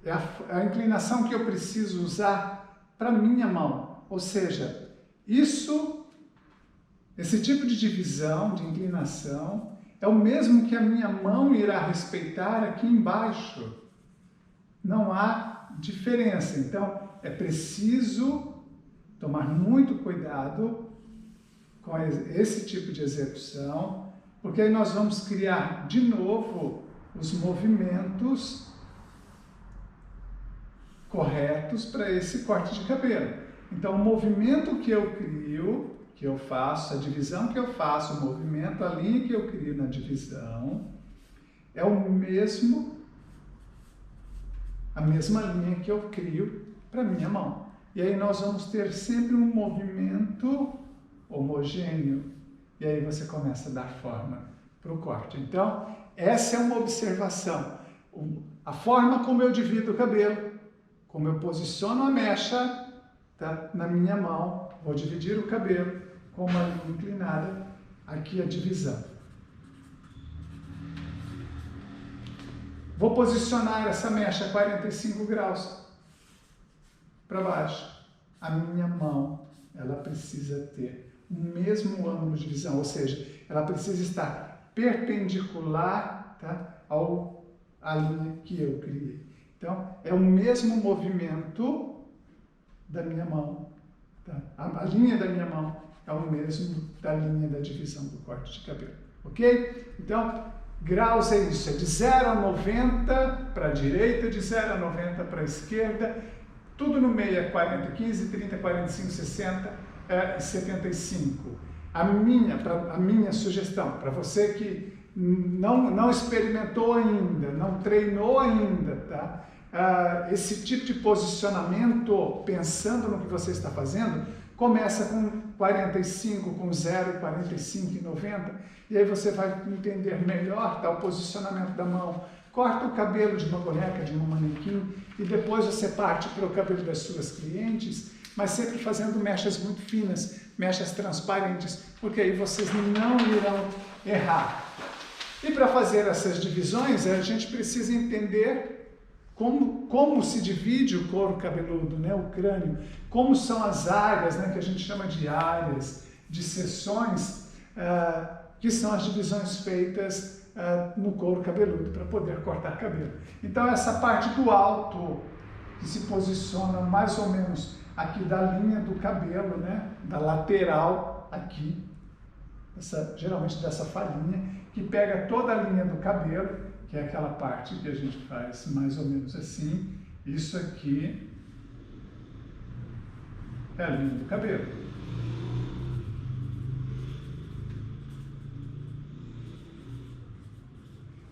é a inclinação que eu preciso usar para minha mão. Ou seja, esse tipo de divisão, de inclinação, é o mesmo que a minha mão irá respeitar aqui embaixo. Não há diferença. Então, é preciso tomar muito cuidado com esse tipo de execução, porque aí nós vamos criar de novo os movimentos corretos para esse corte de cabelo. Então, o movimento que eu crio, que eu faço, a divisão que eu faço, o movimento, a linha que eu crio na divisão, é a mesma linha que eu crio para a minha mão. E aí nós vamos ter sempre um movimento homogêneo. E aí você começa a dar forma para o corte. Então, essa é uma observação. A forma como eu divido o cabelo, como eu posiciono a mecha, tá, na minha mão, vou dividir o cabelo com uma linha inclinada, aqui a divisão. Vou posicionar essa mecha a 45 graus para baixo. A minha mão, ela precisa ter o mesmo ângulo de visão, ou seja, ela precisa estar perpendicular, tá, à linha que eu criei. Então, é o mesmo movimento da minha mão. Tá? A linha da minha mão é o mesmo da linha da divisão do corte de cabelo. Ok? Então, graus é isso, é de 0 a 90 para a direita, de 0 a 90 para a esquerda, tudo no meio é 40, 15, 30, 45, 60 e 75. A minha sugestão, para você que não experimentou ainda, não treinou ainda, tá? Esse tipo de posicionamento, pensando no que você está fazendo, começa com 45, com 0, 45 e 90, e aí você vai entender melhor, tá, o posicionamento da mão. Corta o cabelo de uma boneca, de uma manequim, e depois você parte para o cabelo das suas clientes, mas sempre fazendo mechas muito finas, mechas transparentes, porque aí vocês não irão errar. E para fazer essas divisões, a gente precisa entender como se divide o couro cabeludo, né, o crânio, como são as áreas, né, que a gente chama de áreas, de seções, que são as divisões feitas no couro cabeludo para poder cortar cabelo. Então essa parte do alto, que se posiciona mais ou menos aqui da linha do cabelo, né, da lateral aqui, geralmente dessa falinha, que pega toda a linha do cabelo, que é aquela parte que a gente faz mais ou menos assim. Isso aqui é a linha do cabelo.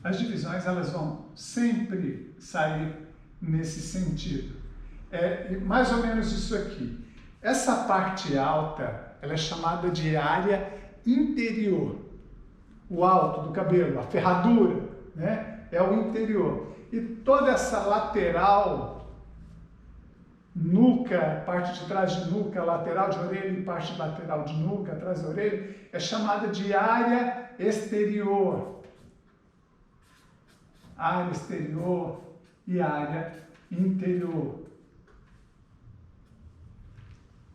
As divisões, elas vão sempre sair nesse sentido. É mais ou menos isso aqui. Essa parte alta, ela é chamada de área interior. O alto do cabelo, a ferradura, né, é o interior. E toda essa lateral, nuca, parte de trás de nuca, lateral de orelha e parte lateral de nuca, atrás da orelha, é chamada de área exterior. Área exterior e área interior.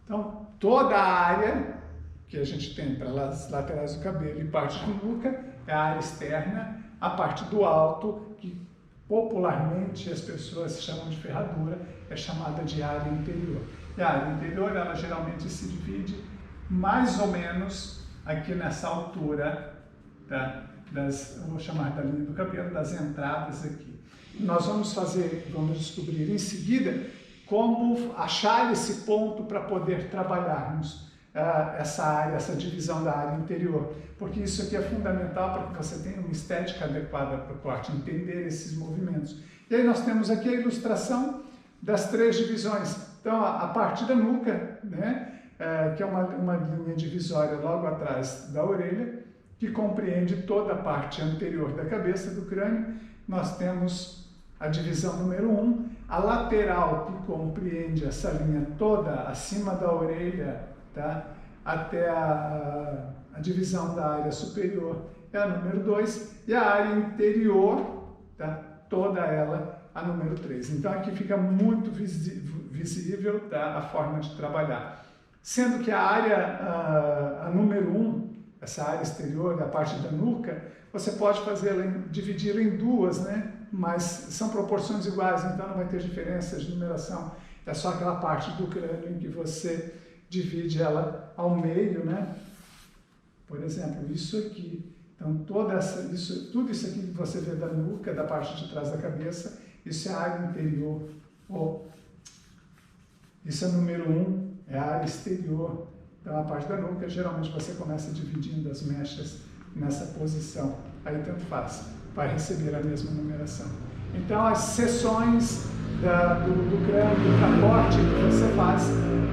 Então, toda a área que a gente tem para as laterais do cabelo e parte de nuca é a área externa, a parte do alto, que popularmente as pessoas chamam de ferradura, é chamada de área interior. E a área interior, ela geralmente se divide mais ou menos aqui nessa altura, tá? Vou chamar da linha do cabelo, das entradas aqui. Nós vamos descobrir em seguida como achar esse ponto para poder trabalharmos essa área, essa divisão da área interior, porque isso aqui é fundamental para que você tenha uma estética adequada para o corte, entender esses movimentos. E aí nós temos aqui a ilustração das 3 divisões. Então, a parte da nuca, né, que é uma linha divisória logo atrás da orelha, que compreende toda a parte anterior da cabeça, do crânio. Nós temos a divisão número 1, a lateral, que compreende essa linha toda acima da orelha, tá, até a divisão da área superior, é a número 2, e a área interior, tá, toda ela, a número 3. Então aqui fica muito visível, tá? A forma de trabalhar. Sendo que a área, a número 1, essa área exterior, a parte da nuca, você pode dividi-la em duas, né? Mas são proporções iguais, então não vai ter diferença de numeração. É só aquela parte do crânio em que você divide ela ao meio, né? Por exemplo, isso aqui. Então, tudo isso aqui que você vê da nuca, da parte de trás da cabeça, isso é a área interior. Isso é número 1, é a área exterior. Então, a parte da nuca, geralmente você começa dividindo as mechas nessa posição. Aí, tanto faz, vai receber a mesma numeração. Então, as seções do crânio, do capote que você faz,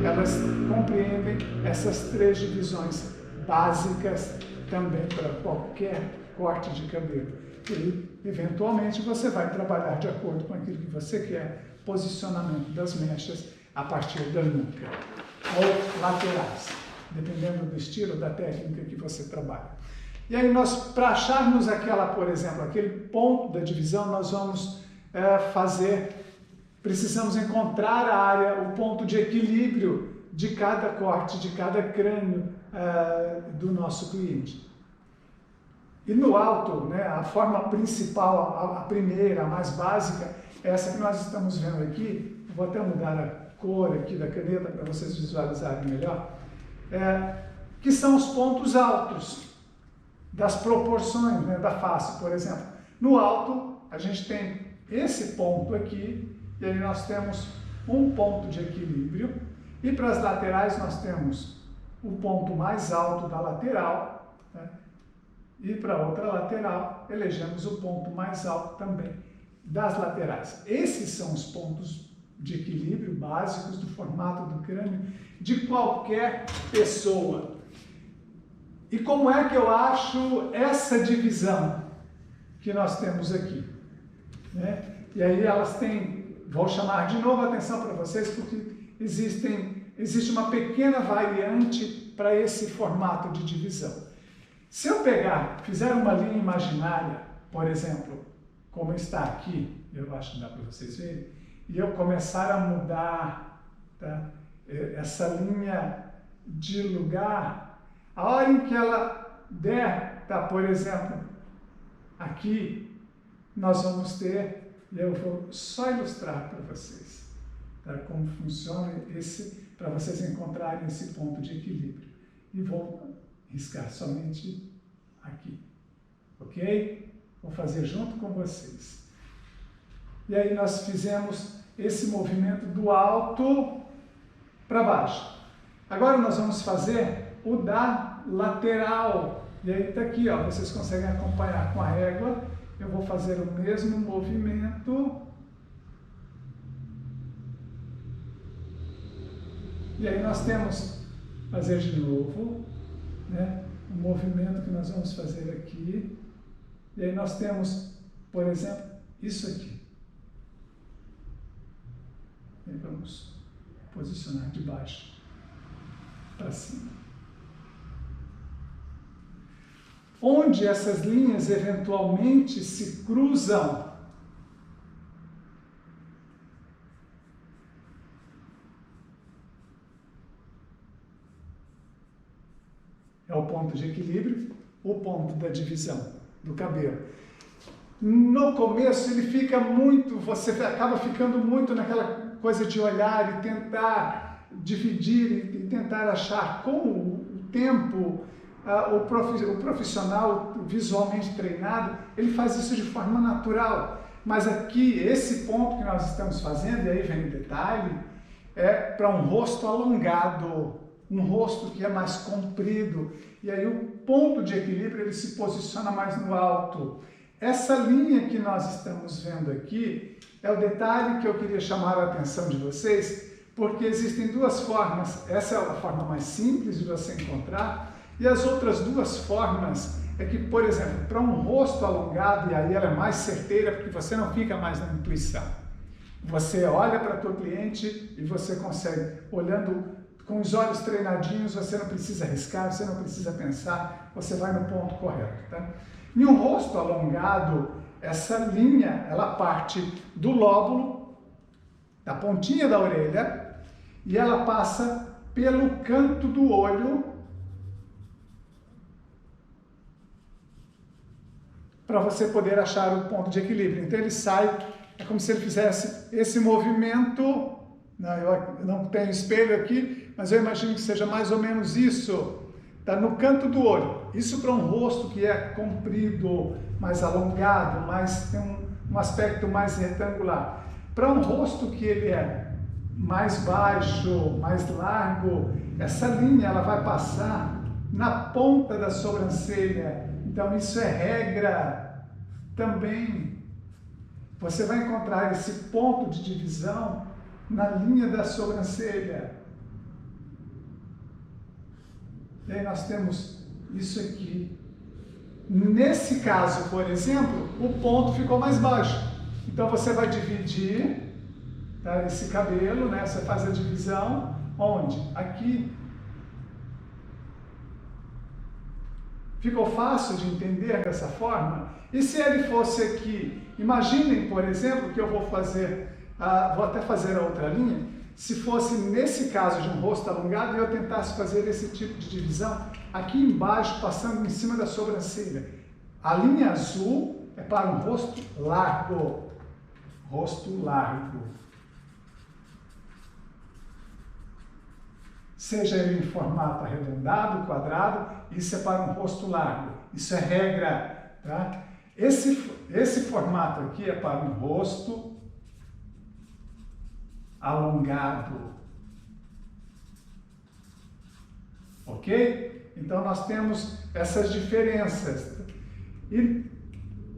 elas compreendem essas 3 divisões básicas também para qualquer corte de cabelo. E, eventualmente, você vai trabalhar de acordo com aquilo que você quer, posicionamento das mechas a partir da nuca, ou laterais, dependendo do estilo, da técnica que você trabalha. E aí, para acharmos por exemplo, aquele ponto da divisão, nós vamos precisamos encontrar a área, o ponto de equilíbrio de cada corte, de cada crânio do nosso cliente. E no alto, né, a forma principal, a primeira, a mais básica, é essa que nós estamos vendo aqui. Vou até mudar a cor aqui da caneta para vocês visualizarem melhor. Que são os pontos altos das proporções, né, da face, por exemplo. No alto, a gente tem esse ponto aqui, e aí nós temos um ponto de equilíbrio, e para as laterais nós temos o ponto mais alto da lateral, né? E para outra lateral elegemos o ponto mais alto também das laterais. Esses são os pontos de equilíbrio básicos do formato do crânio de qualquer pessoa. E como é que eu acho essa divisão que nós temos aqui, né? E aí elas têm, vou chamar de novo a atenção para vocês, porque existe uma pequena variante para esse formato de divisão. Se eu fizer uma linha imaginária, por exemplo, como está aqui, eu acho que dá para vocês verem, e eu começar a mudar, tá, essa linha de lugar, a hora em que ela der, tá, por exemplo, aqui, nós vamos ter, e eu vou só ilustrar para vocês, tá, como funciona para vocês encontrarem esse ponto de equilíbrio. E vou riscar somente aqui, ok? Vou fazer junto com vocês. E aí nós fizemos esse movimento do alto para baixo. Agora nós vamos fazer o da lateral. E aí está aqui, ó, vocês conseguem acompanhar com a régua. Eu vou fazer o mesmo movimento. E aí nós temos, fazer de novo, né, o movimento que nós vamos fazer aqui. E aí nós temos, por exemplo, isso aqui. E vamos posicionar de baixo para cima. Onde essas linhas eventualmente se cruzam, é o ponto de equilíbrio, o ponto da divisão do cabelo. No começo ele fica muito, você acaba ficando muito naquela coisa de olhar e tentar dividir e tentar achar. Com o tempo, o profissional visualmente treinado, ele faz isso de forma natural. Mas aqui, esse ponto que nós estamos fazendo, e aí vem o detalhe, é para um rosto alongado, um rosto que é mais comprido, e aí o ponto de equilíbrio ele se posiciona mais no alto. Essa linha que nós estamos vendo aqui é o detalhe que eu queria chamar a atenção de vocês, porque existem duas formas. Essa é a forma mais simples de você encontrar, e as outras duas formas é que, por exemplo, para um rosto alongado, e aí ela é mais certeira, porque você não fica mais na intuição. Você olha para o teu cliente e você consegue, olhando com os olhos treinadinhos, você não precisa arriscar, você não precisa pensar, você vai no ponto correto, tá? Em um rosto alongado, essa linha, ela parte do lóbulo da pontinha da orelha, e ela passa pelo canto do olho, para você poder achar o ponto de equilíbrio. Então ele sai, é como se ele fizesse esse movimento. Eu não tenho espelho aqui, mas eu imagino que seja mais ou menos isso. Está no canto do olho. Isso para um rosto que é comprido, mais alongado, tem um aspecto mais retangular. Para um rosto que ele é mais baixo, mais largo, essa linha ela vai passar na ponta da sobrancelha. Então isso é regra também. Você vai encontrar esse ponto de divisão na linha da sobrancelha. E aí nós temos isso aqui. Nesse caso, por exemplo, o ponto ficou mais baixo. Então você vai dividir, tá, esse cabelo, né? Você faz a divisão onde? Aqui. Ficou fácil de entender dessa forma? E se ele fosse aqui? Imaginem, por exemplo, que eu vou fazer, vou até fazer a outra linha. Se fosse nesse caso de um rosto alongado e eu tentasse fazer esse tipo de divisão, aqui embaixo, passando em cima da sobrancelha. A linha azul é para um rosto largo. Rosto largo. Seja ele em formato arredondado, quadrado, isso é para um rosto largo. Isso é regra, tá? Esse formato aqui é para um rosto alongado. Ok? Então nós temos essas diferenças. E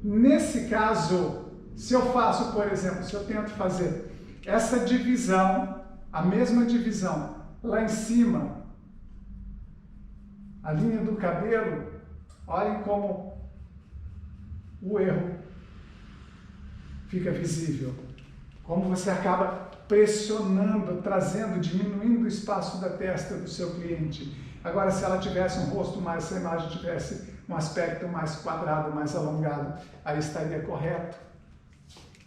nesse caso, se eu faço, por exemplo, se eu tento fazer essa divisão, a mesma divisão, lá em cima, a linha do cabelo, olhem como o erro fica visível. Como você acaba pressionando, trazendo, diminuindo o espaço da testa do seu cliente. Agora, se ela tivesse um rosto mais, se a imagem tivesse um aspecto mais quadrado, mais alongado, aí estaria correto,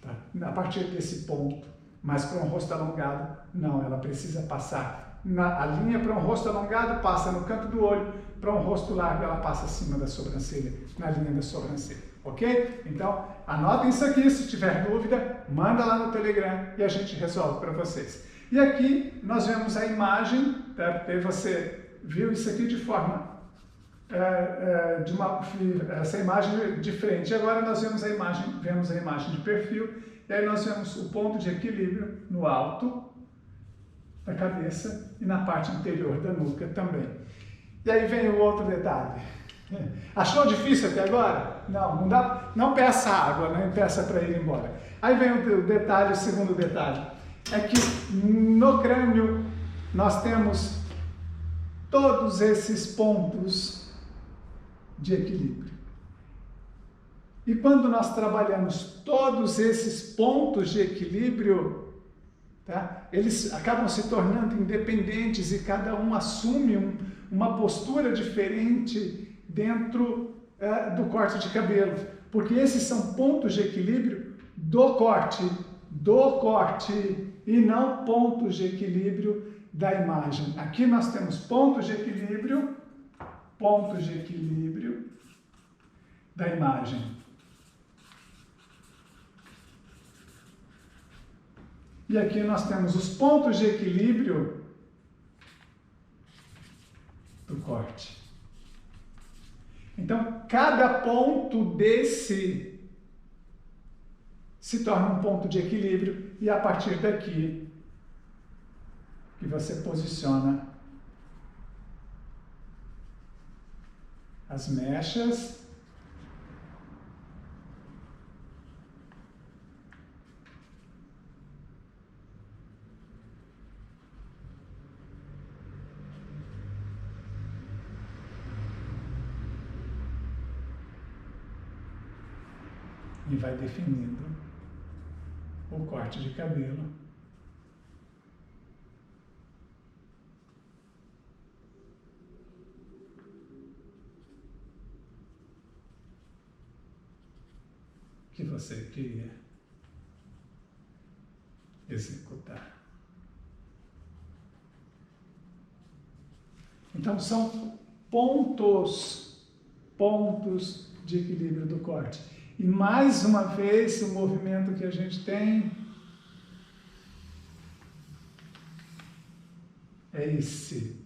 tá? A partir desse ponto. Mas para um rosto alongado, não, ela precisa passar. A linha para um rosto alongado passa no canto do olho, para um rosto largo ela passa acima da sobrancelha, na linha da sobrancelha, ok? Então, anotem isso aqui, se tiver dúvida, manda lá no Telegram e a gente resolve para vocês. E aqui nós vemos a imagem, tá? Porque você viu isso aqui de forma, essa imagem de frente. E agora nós vemos a imagem de perfil, e aí nós vemos o ponto de equilíbrio no alto da cabeça e na parte interior da nuca também. E aí vem o outro detalhe. Achou difícil até agora? Não dá, não peça água, nem peça para ir embora. Aí vem o detalhe, o segundo detalhe. É que no crânio nós temos todos esses pontos de equilíbrio. E quando nós trabalhamos todos esses pontos de equilíbrio, tá, eles acabam se tornando independentes e cada um assume uma postura diferente dentro do corte de cabelo. Porque esses são pontos de equilíbrio do corte e não pontos de equilíbrio da imagem. Aqui nós temos pontos de equilíbrio da imagem. E aqui nós temos os pontos de equilíbrio do corte. Então, cada ponto desse se torna um ponto de equilíbrio e a partir daqui que você posiciona as mechas e vai definindo o corte de cabelo. Que você queria. executar. Então, são pontos de equilíbrio do corte. E mais uma vez, o movimento que a gente tem é esse.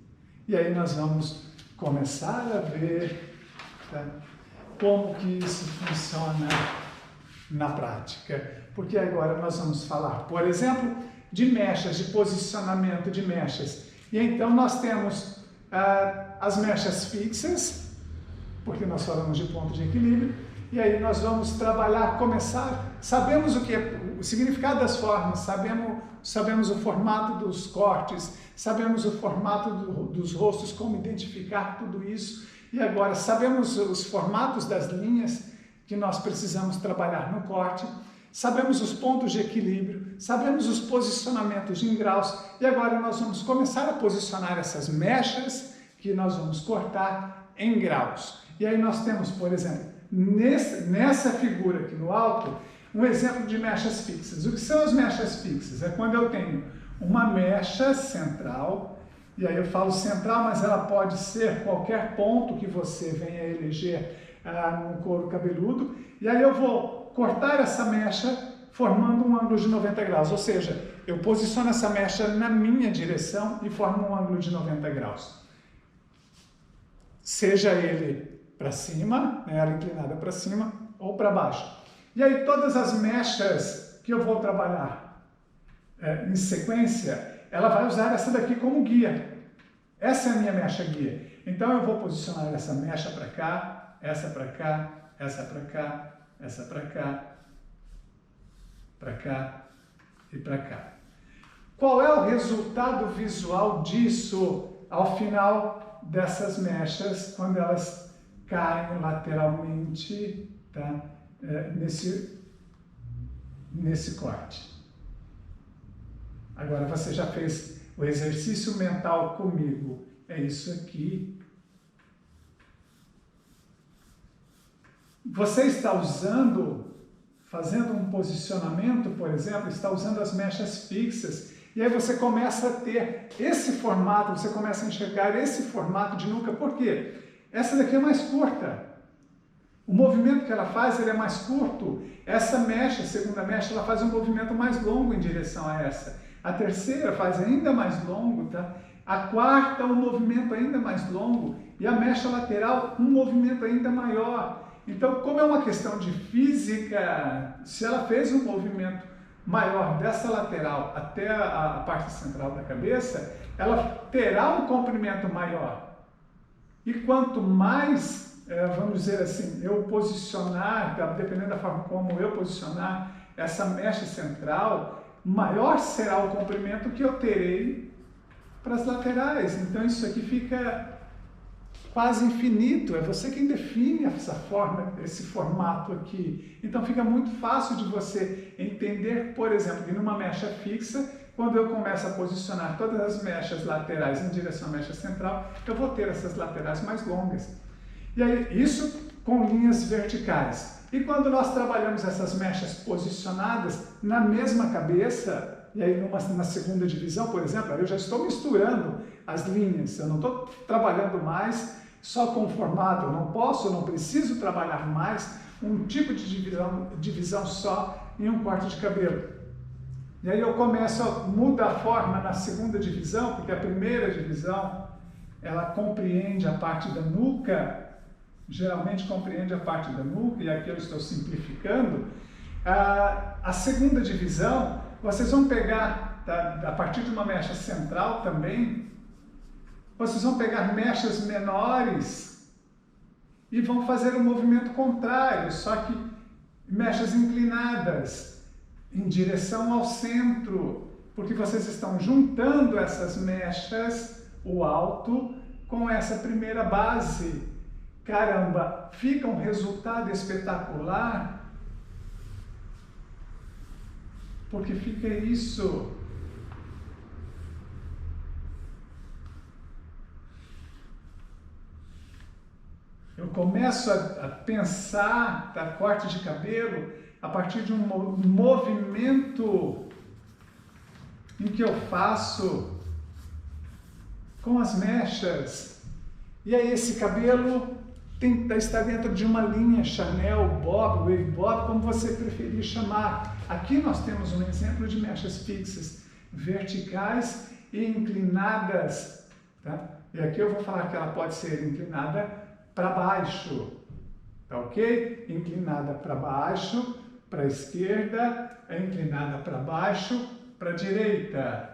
E aí nós vamos começar a ver, tá, como que isso funciona na prática. Porque agora nós vamos falar, por exemplo, de mechas, de posicionamento de mechas. E então nós temos as mechas fixas, porque nós falamos de ponto de equilíbrio, e aí nós vamos trabalhar, sabemos o que é o significado das formas, sabemos o formato dos cortes, sabemos o formato dos rostos, como identificar tudo isso, e agora sabemos os formatos das linhas que nós precisamos trabalhar no corte, sabemos os pontos de equilíbrio, sabemos os posicionamentos em graus, e agora nós vamos começar a posicionar essas mechas que nós vamos cortar em graus. E aí nós temos, por exemplo, nessa figura aqui no alto, um exemplo de mechas fixas. O que são as mechas fixas? É quando eu tenho uma mecha central, e aí eu falo central, mas ela pode ser qualquer ponto que você venha eleger no couro cabeludo, e aí eu vou cortar essa mecha formando um ângulo de 90 graus, ou seja, eu posiciono essa mecha na minha direção e formo um ângulo de 90 graus. Seja ele para cima, ela inclinada para cima ou para baixo. E aí todas as mechas que eu vou trabalhar em sequência, ela vai usar essa daqui como guia. Essa é a minha mecha guia. Então eu vou posicionar essa mecha para cá, essa para cá, essa para cá, essa para cá, para cá e para cá. Qual é o resultado visual disso ao final dessas mechas, quando elas caem lateralmente, tá? Nesse corte? Agora você já fez o exercício mental comigo. É isso aqui. Você está fazendo um posicionamento, por exemplo, está usando as mechas fixas, e aí você começa a ter esse formato, você começa a enxergar esse formato de nuca. Por quê? Essa daqui é mais curta. O movimento que ela faz, ele é mais curto. Essa mecha, a segunda mecha, ela faz um movimento mais longo em direção a essa. A terceira faz ainda mais longo, tá? A quarta, um movimento ainda mais longo. E a mecha lateral, um movimento ainda maior. Então, como é uma questão de física, se ela fez um movimento maior dessa lateral até a parte central da cabeça, ela terá um comprimento maior. E quanto mais, vamos dizer assim, eu posicionar, dependendo da forma como eu posicionar essa mecha central, maior será o comprimento que eu terei para as laterais. Então isso aqui fica quase infinito, é você quem define essa forma, esse formato aqui. Então fica muito fácil de você entender, por exemplo, que numa mecha fixa, quando eu começo a posicionar todas as mechas laterais em direção à mecha central, eu vou ter essas laterais mais longas. E aí, isso com linhas verticais. E quando nós trabalhamos essas mechas posicionadas na mesma cabeça, e aí na segunda divisão, por exemplo, eu já estou misturando as linhas, eu não estou trabalhando mais só com o formato, eu não preciso trabalhar mais um tipo de divisão só em um corte de cabelo. E aí eu começo a mudar a forma na segunda divisão, porque a primeira divisão, ela compreende a parte da nuca, geralmente compreende a parte da nuca, e aqui eu estou simplificando. A segunda divisão, vocês vão pegar, a partir de uma mecha central também, vocês vão pegar mechas menores e vão fazer um movimento contrário, só que mechas inclinadas em direção ao centro, porque vocês estão juntando essas mechas, o alto, com essa primeira base. Caramba, fica um resultado espetacular, porque fica isso. Eu começo a pensar corte de cabelo a partir de um movimento em que eu faço com as mechas. E aí esse cabelo está dentro de uma linha Chanel, Bob, Wave Bob, como você preferir chamar. Aqui nós temos um exemplo de mechas fixas, verticais e inclinadas. Tá? E aqui eu vou falar que ela pode ser inclinada para baixo. Tá ok? Inclinada para baixo, para a esquerda, inclinada para baixo, para a direita.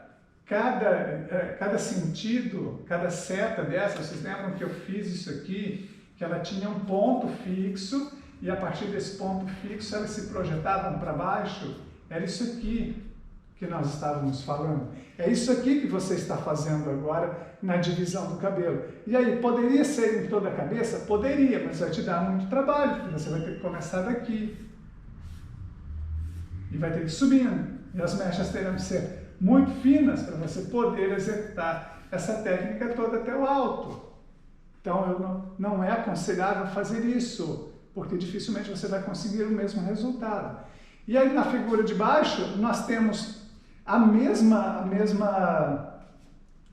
Cada sentido, cada seta dessa, vocês lembram que eu fiz isso aqui, que ela tinha um ponto fixo e a partir desse ponto fixo elas se projetavam para baixo? Era isso aqui que nós estávamos falando. É isso aqui que você está fazendo agora na divisão do cabelo. E aí, poderia ser em toda a cabeça? Poderia, mas vai te dar muito trabalho, porque você vai ter que começar daqui. E vai ter que ir subindo. E as mechas terão que ser muito finas para você poder executar essa técnica toda até o alto. Então, não é aconselhável fazer isso, porque dificilmente você vai conseguir o mesmo resultado. E aí, na figura de baixo, nós temos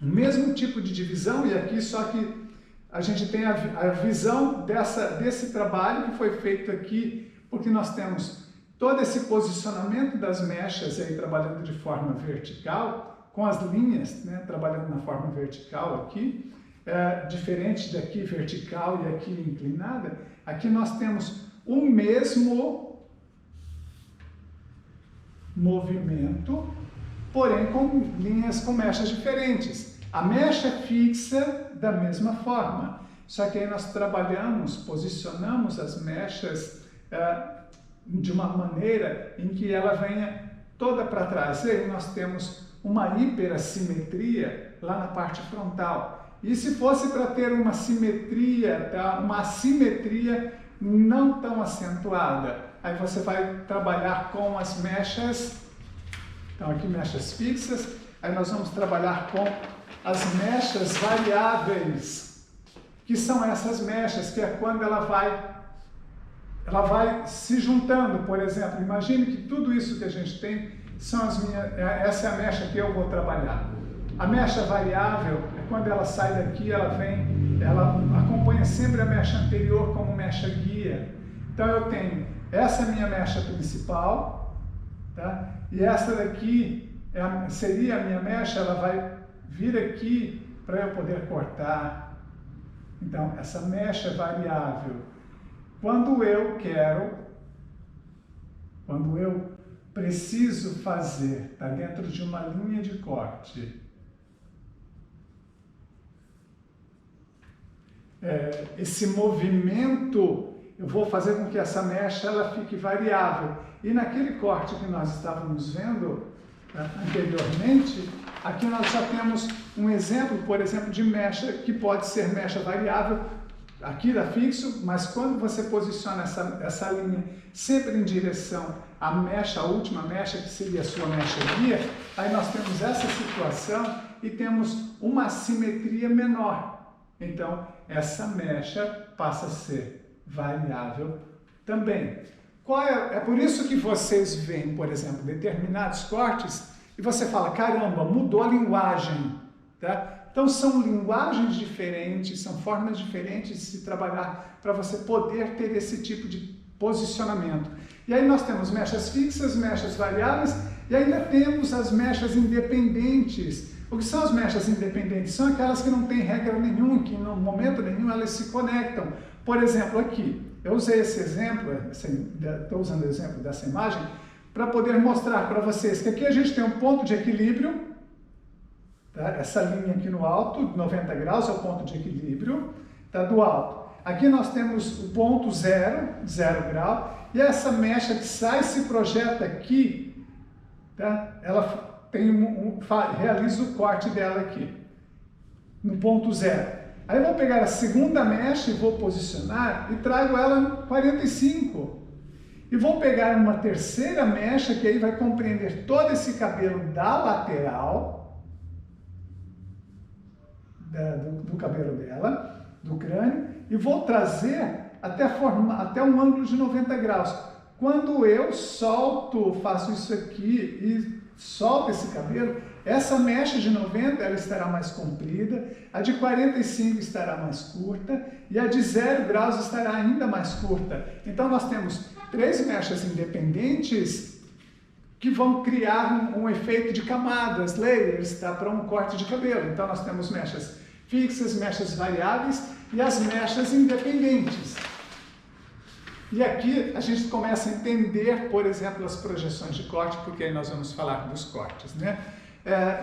o mesmo tipo de divisão, e aqui só que a gente tem a visão desse trabalho que foi feito aqui, porque nós temos todo esse posicionamento das mechas aí trabalhando de forma vertical, com as linhas, né, trabalhando na forma vertical aqui, diferente daqui vertical e aqui inclinada. Aqui nós temos o mesmo movimento, porém com linhas com mechas diferentes. A mecha fixa da mesma forma, só que aí nós trabalhamos, posicionamos as mechas de uma maneira em que ela venha toda para trás. E aí nós temos uma hiperassimetria lá na parte frontal. E se fosse para ter uma simetria, tá? Uma assimetria não tão acentuada, aí você vai trabalhar com as mechas, então aqui mechas fixas, aí nós vamos trabalhar com as mechas variáveis, que são essas mechas, que é quando ela vai se juntando. Por exemplo, imagine que tudo isso que a gente tem são essa é a mecha que eu vou trabalhar. A mecha variável é quando ela sai daqui, ela acompanha sempre a mecha anterior como mecha guia. Então eu tenho essa é a minha mecha principal, tá? E essa daqui seria a minha mecha, ela vai vir aqui para eu poder cortar. Então essa mecha variável. Quando eu preciso fazer, está dentro de uma linha de corte, esse movimento, eu vou fazer com que essa mecha ela fique variável. E naquele corte que nós estávamos vendo anteriormente, aqui nós já temos um exemplo, por exemplo, de mecha que pode ser mecha variável. Aqui dá fixo, mas quando você posiciona essa linha sempre em direção à mecha, a última mecha, que seria a sua mecha guia, aí nós temos essa situação e temos uma assimetria menor. Então, essa mecha passa a ser variável também. É por isso que vocês veem, por exemplo, determinados cortes e você fala, caramba, mudou a linguagem, tá? Então, são linguagens diferentes, são formas diferentes de se trabalhar para você poder ter esse tipo de posicionamento. E aí nós temos mechas fixas, mechas variáveis e ainda temos as mechas independentes. O que são as mechas independentes? São aquelas que não têm regra nenhuma, que no momento nenhum elas se conectam. Por exemplo, aqui, eu usei esse exemplo, estou usando o exemplo dessa imagem, para poder mostrar para vocês que aqui a gente tem um ponto de equilíbrio. Tá? Essa linha aqui no alto, 90 graus, é o ponto de equilíbrio, tá? Do alto. Aqui nós temos o ponto 0 grau, e essa mecha que sai se projeta aqui, tá? Ela realiza o corte dela aqui, no ponto 0. Aí eu vou pegar a segunda mecha e vou posicionar e trago ela no 45. E vou pegar uma terceira mecha que aí vai compreender todo esse cabelo da lateral, do cabelo dela, do crânio, e vou trazer até um ângulo de 90 graus. Quando eu solto, faço isso aqui e solto esse cabelo, essa mecha de 90 ela estará mais comprida, a de 45 estará mais curta e a de 0 graus estará ainda mais curta. Então nós temos 3 mechas independentes que vão criar um efeito de camadas, layers, tá? Para um corte de cabelo. Então nós temos mechas fixas, mechas variáveis e as mechas independentes. E aqui a gente começa a entender, por exemplo, as projeções de corte, porque aí nós vamos falar dos cortes, né?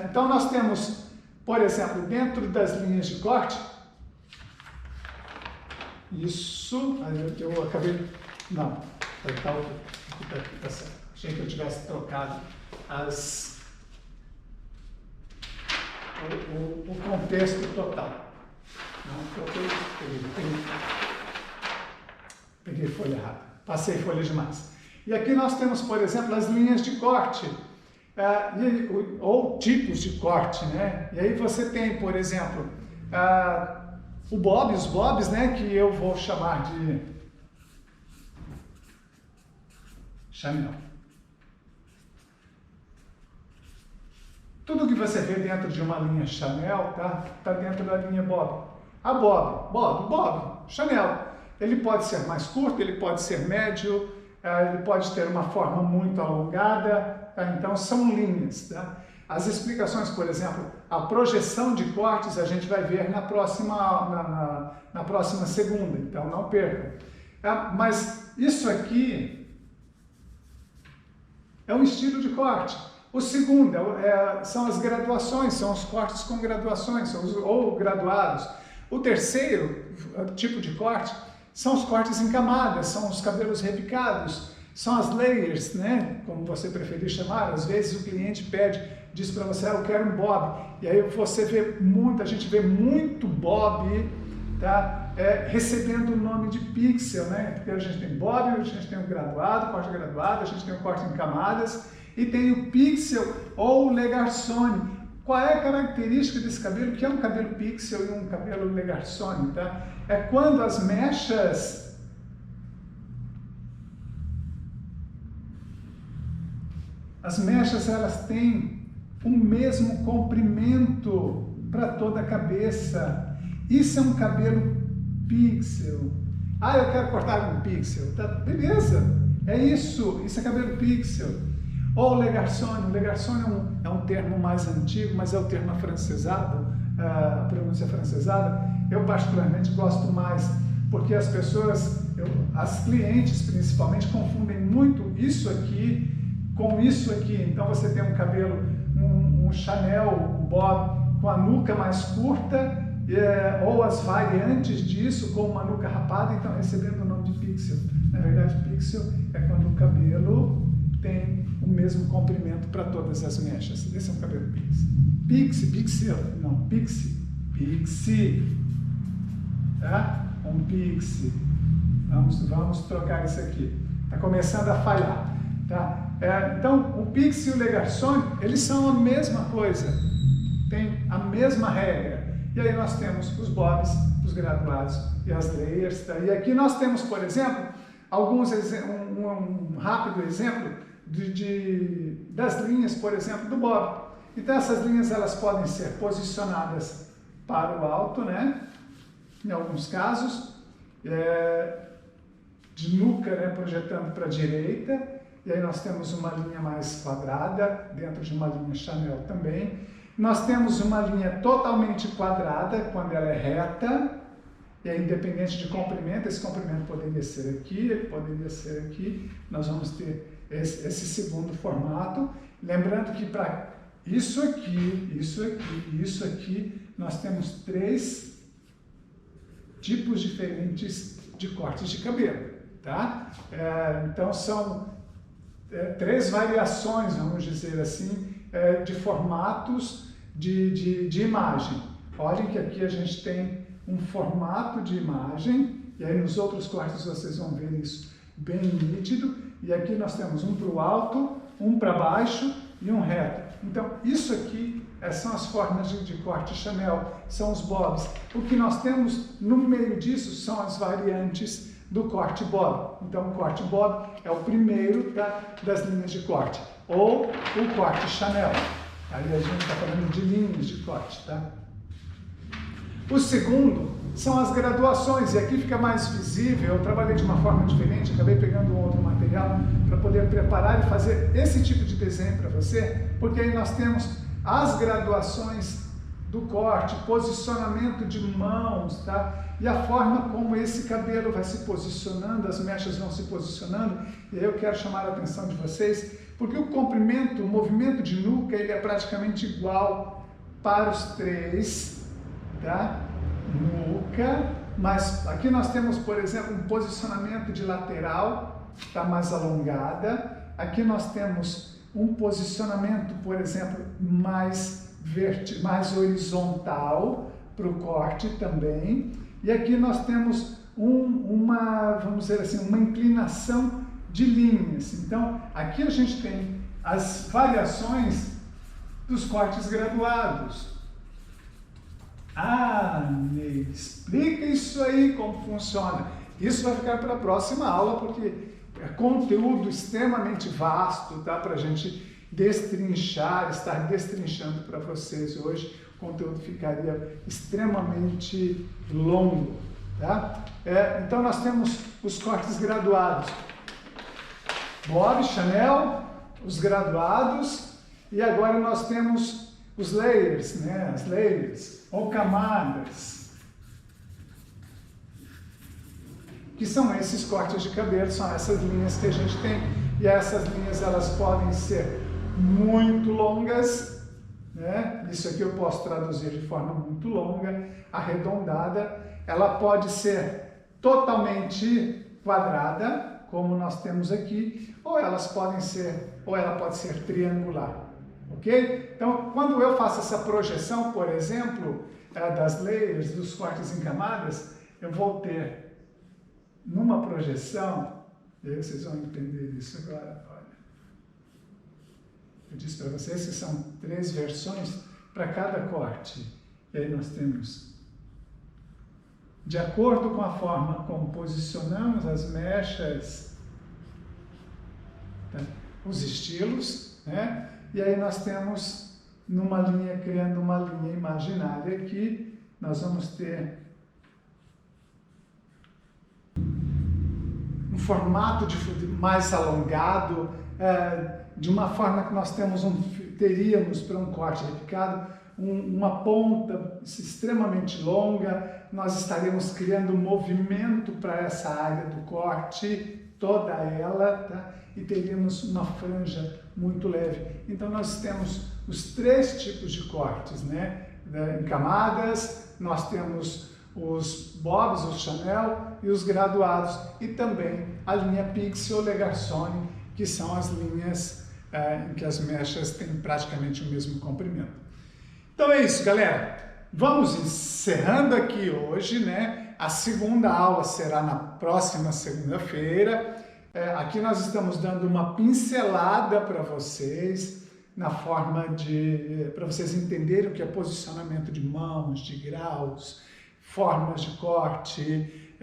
Então nós temos, por exemplo, dentro das linhas de corte, isso, eu acabei, não, tá certo, achei que eu tivesse trocado o contexto total. Não, peguei folha errada, passei folha demais. E aqui nós temos, por exemplo, as linhas de corte, ou tipos de corte, né? E aí você tem, por exemplo, os bobs, né? Que eu vou chamar de Chanel. Tudo que você vê dentro de uma linha Chanel, tá dentro da linha Bob. A Bob, Chanel. Ele pode ser mais curto, ele pode ser médio, ele pode ter uma forma muito alongada, tá? Então são linhas. Tá? As explicações, por exemplo, a projeção de cortes a gente vai ver na próxima segunda, então não percam. Mas isso aqui é um estilo de corte. O segundo são as graduações, são os cortes com graduações, ou graduados. O terceiro tipo de corte são os cortes em camadas, são os cabelos repicados, são as layers, né? Como você preferir chamar. Às vezes o cliente diz para você, eu quero um bob. E aí você vê a gente vê muito bob, tá? Recebendo o nome de pixel, né? Porque a gente tem bob, a gente tem o graduado, corte graduado, a gente tem o corte em camadas e tem o pixel ou o legarçone. Qual é a característica desse cabelo? Que é um cabelo pixel e um cabelo legarçone, tá? É quando as mechas elas têm o mesmo comprimento para toda a cabeça. Isso é um cabelo pixel. Eu quero cortar um pixel. Tá, beleza, é isso é cabelo pixel. Ou legarçone. O legarçone é um termo mais antigo, mas é o termo afrancesado, a pronúncia afrancesada. Eu particularmente gosto mais, porque as clientes principalmente, confundem muito isso aqui com isso aqui. Então você tem um cabelo, um Chanel, um bob com a nuca mais curta, ou as variantes disso com uma nuca rapada, então recebendo o nome de pixel. Na verdade, pixel é quando o cabelo tem o mesmo comprimento para todas as mechas. Esse é um cabelo pixie. Pixie. Tá? Um pixie. Vamos trocar isso aqui. Está começando a falhar. Tá? Então, o pixie e o legarçone, eles são a mesma coisa. Tem a mesma regra. E aí nós temos os bobs, os graduados e as layers. Tá? E aqui nós temos, por exemplo, um rápido exemplo das linhas, por exemplo, do bob. Então essas linhas elas podem ser posicionadas para o alto, né? Em alguns casos, de nuca, né? Projetando para a direita, e aí nós temos uma linha mais quadrada, dentro de uma linha Chanel também. Nós temos uma linha totalmente quadrada, quando ela é reta, e é independente de comprimento. Esse comprimento poderia ser aqui, ele poderia ser aqui. Nós vamos ter esse segundo formato. Lembrando que para isso aqui, nós temos 3 tipos diferentes de cortes de cabelo, tá? Então são 3 variações, vamos dizer assim, de formatos de imagem. Olhem que aqui a gente tem um formato de imagem, e aí nos outros cortes vocês vão ver isso bem nítido, e aqui nós temos um para o alto, um para baixo e um reto. Então isso aqui são as formas de corte Chanel, são os bobs. O que nós temos no meio disso são as variantes do corte bob. Então o corte bob é o primeiro das linhas de corte, ou o corte Chanel. Aí a gente está falando de linhas de corte, tá? O segundo são as graduações, e aqui fica mais visível. Eu trabalhei de uma forma diferente, acabei pegando um outro material para poder preparar e fazer esse tipo de desenho para você, porque aí nós temos as graduações do corte, posicionamento de mãos, tá? E a forma como esse cabelo vai se posicionando, as mechas vão se posicionando, e aí eu quero chamar a atenção de vocês, porque o comprimento, o movimento de nuca, ele é praticamente igual para os três, tá? Nuca, mas aqui nós temos, por exemplo, um posicionamento de lateral, está mais alongada. Aqui nós temos um posicionamento, por exemplo, mais horizontal para o corte também. E aqui nós temos vamos dizer assim, uma inclinação de linhas. Então, aqui a gente tem as variações dos cortes graduados. Ah, Ney, explica isso aí, como funciona. Isso vai ficar para a próxima aula, porque é conteúdo extremamente vasto, tá? Para a gente destrinchar, estar destrinchando para vocês hoje. O conteúdo ficaria extremamente longo, tá? Então nós temos os cortes graduados. Bob, Chanel, os graduados, e agora nós temos os layers, né? As layers, ou camadas, que são esses cortes de cabelo, são essas linhas que a gente tem, e essas linhas elas podem ser muito longas, né? Isso aqui eu posso traduzir de forma muito longa, arredondada, ela pode ser totalmente quadrada, como nós temos aqui, ou ela pode ser triangular. Ok? Então, quando eu faço essa projeção, por exemplo, das layers, dos cortes em camadas, eu vou ter, numa projeção, e aí vocês vão entender isso agora, olha. Eu disse para vocês que são 3 versões para cada corte. E aí nós temos, de acordo com a forma como posicionamos as mechas, tá? Os estilos, né? E aí nós temos, numa linha, criando uma linha imaginária aqui, nós vamos ter um formato mais alongado, de uma forma que nós teríamos para um corte repicado, uma ponta extremamente longa, nós estaremos criando movimento para essa área do corte, toda ela, tá? E teríamos uma franja muito leve. Então nós temos os 3 tipos de cortes, né? Em camadas, nós temos os bobs, os Chanel e os graduados, e também a linha Pixie ou Legarçone, que são as linhas em que as mechas têm praticamente o mesmo comprimento. Então é isso, galera. Vamos encerrando aqui hoje, né? A segunda aula será na próxima segunda-feira. Aqui nós estamos dando uma pincelada para vocês, na forma para vocês entenderem o que é posicionamento de mãos, de graus, formas de corte,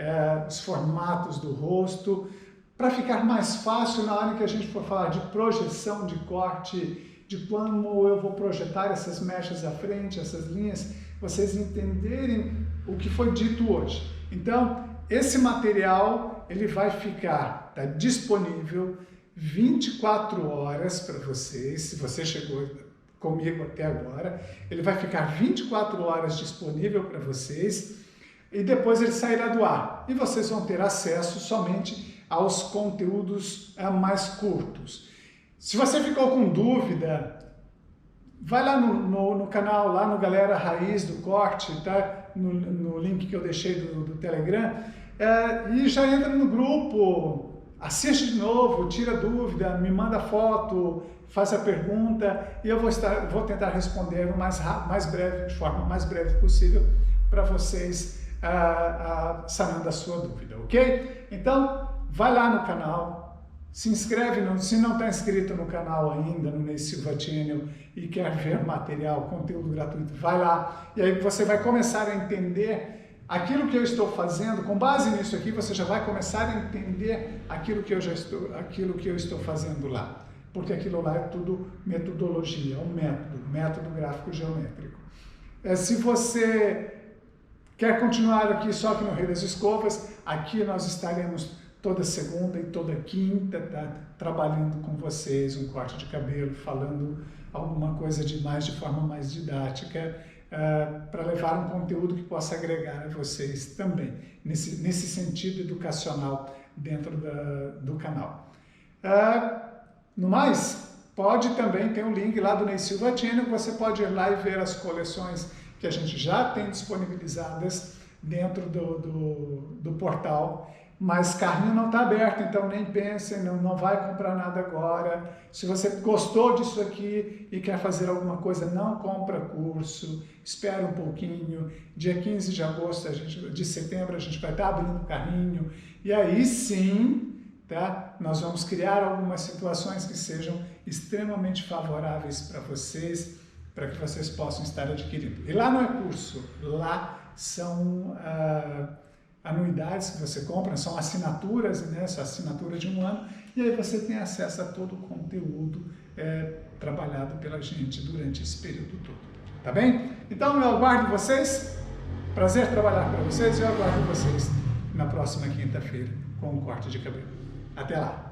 os formatos do rosto, para ficar mais fácil na hora que a gente for falar de projeção de corte, de como eu vou projetar essas mechas à frente, essas linhas, vocês entenderem o que foi dito hoje. Então, esse material ele vai ficar disponível 24 horas para vocês, se você chegou comigo até agora, ele vai ficar 24 horas disponível para vocês e depois ele sairá do ar. E vocês vão ter acesso somente aos conteúdos mais curtos. Se você ficou com dúvida, vai lá no canal, lá no Galera Raiz do Corte, tá? No link que eu deixei do Telegram, e já entra no grupo, assiste de novo, tira dúvida, me manda foto, faz a pergunta e eu vou tentar responder de forma mais breve possível para vocês, sanando a sua dúvida, ok? Então, vai lá no canal, se inscreve, se não está inscrito no canal ainda, no Ney Silva Channel, e quer ver material, conteúdo gratuito, vai lá, e aí você vai começar a entender aquilo que eu estou fazendo. Com base nisso aqui, você já vai começar a entender aquilo que eu estou fazendo lá. porque aquilo lá é tudo metodologia, um método gráfico geométrico. Se você quer continuar aqui só aqui no Rei das Escovas, aqui nós estaremos toda segunda e toda quinta, tá? Trabalhando com vocês, um corte de cabelo, falando alguma coisa de forma mais didática, para levar um conteúdo que possa agregar a vocês também, nesse sentido educacional dentro do canal. No mais, pode também ter um link lá do Ney Silva Channel, que você pode ir lá e ver as coleções que a gente já tem disponibilizadas dentro do portal, mas carrinho não está aberto, então nem pensem, não vai comprar nada agora. Se você gostou disso aqui e quer fazer alguma coisa, não compra curso, espera um pouquinho. Dia 15 de agosto, de setembro, a gente vai estar abrindo o carrinho, e aí sim, tá? Nós vamos criar algumas situações que sejam extremamente favoráveis para vocês, para que vocês possam estar adquirindo. E lá não é curso, lá são anuidades que você compra, são assinaturas, né? Essa assinatura de 1 ano, e aí você tem acesso a todo o conteúdo trabalhado pela gente durante esse período todo, tá bem? Então eu aguardo vocês, prazer trabalhar para vocês, e eu aguardo vocês na próxima quinta-feira com um corte de cabelo. Até lá!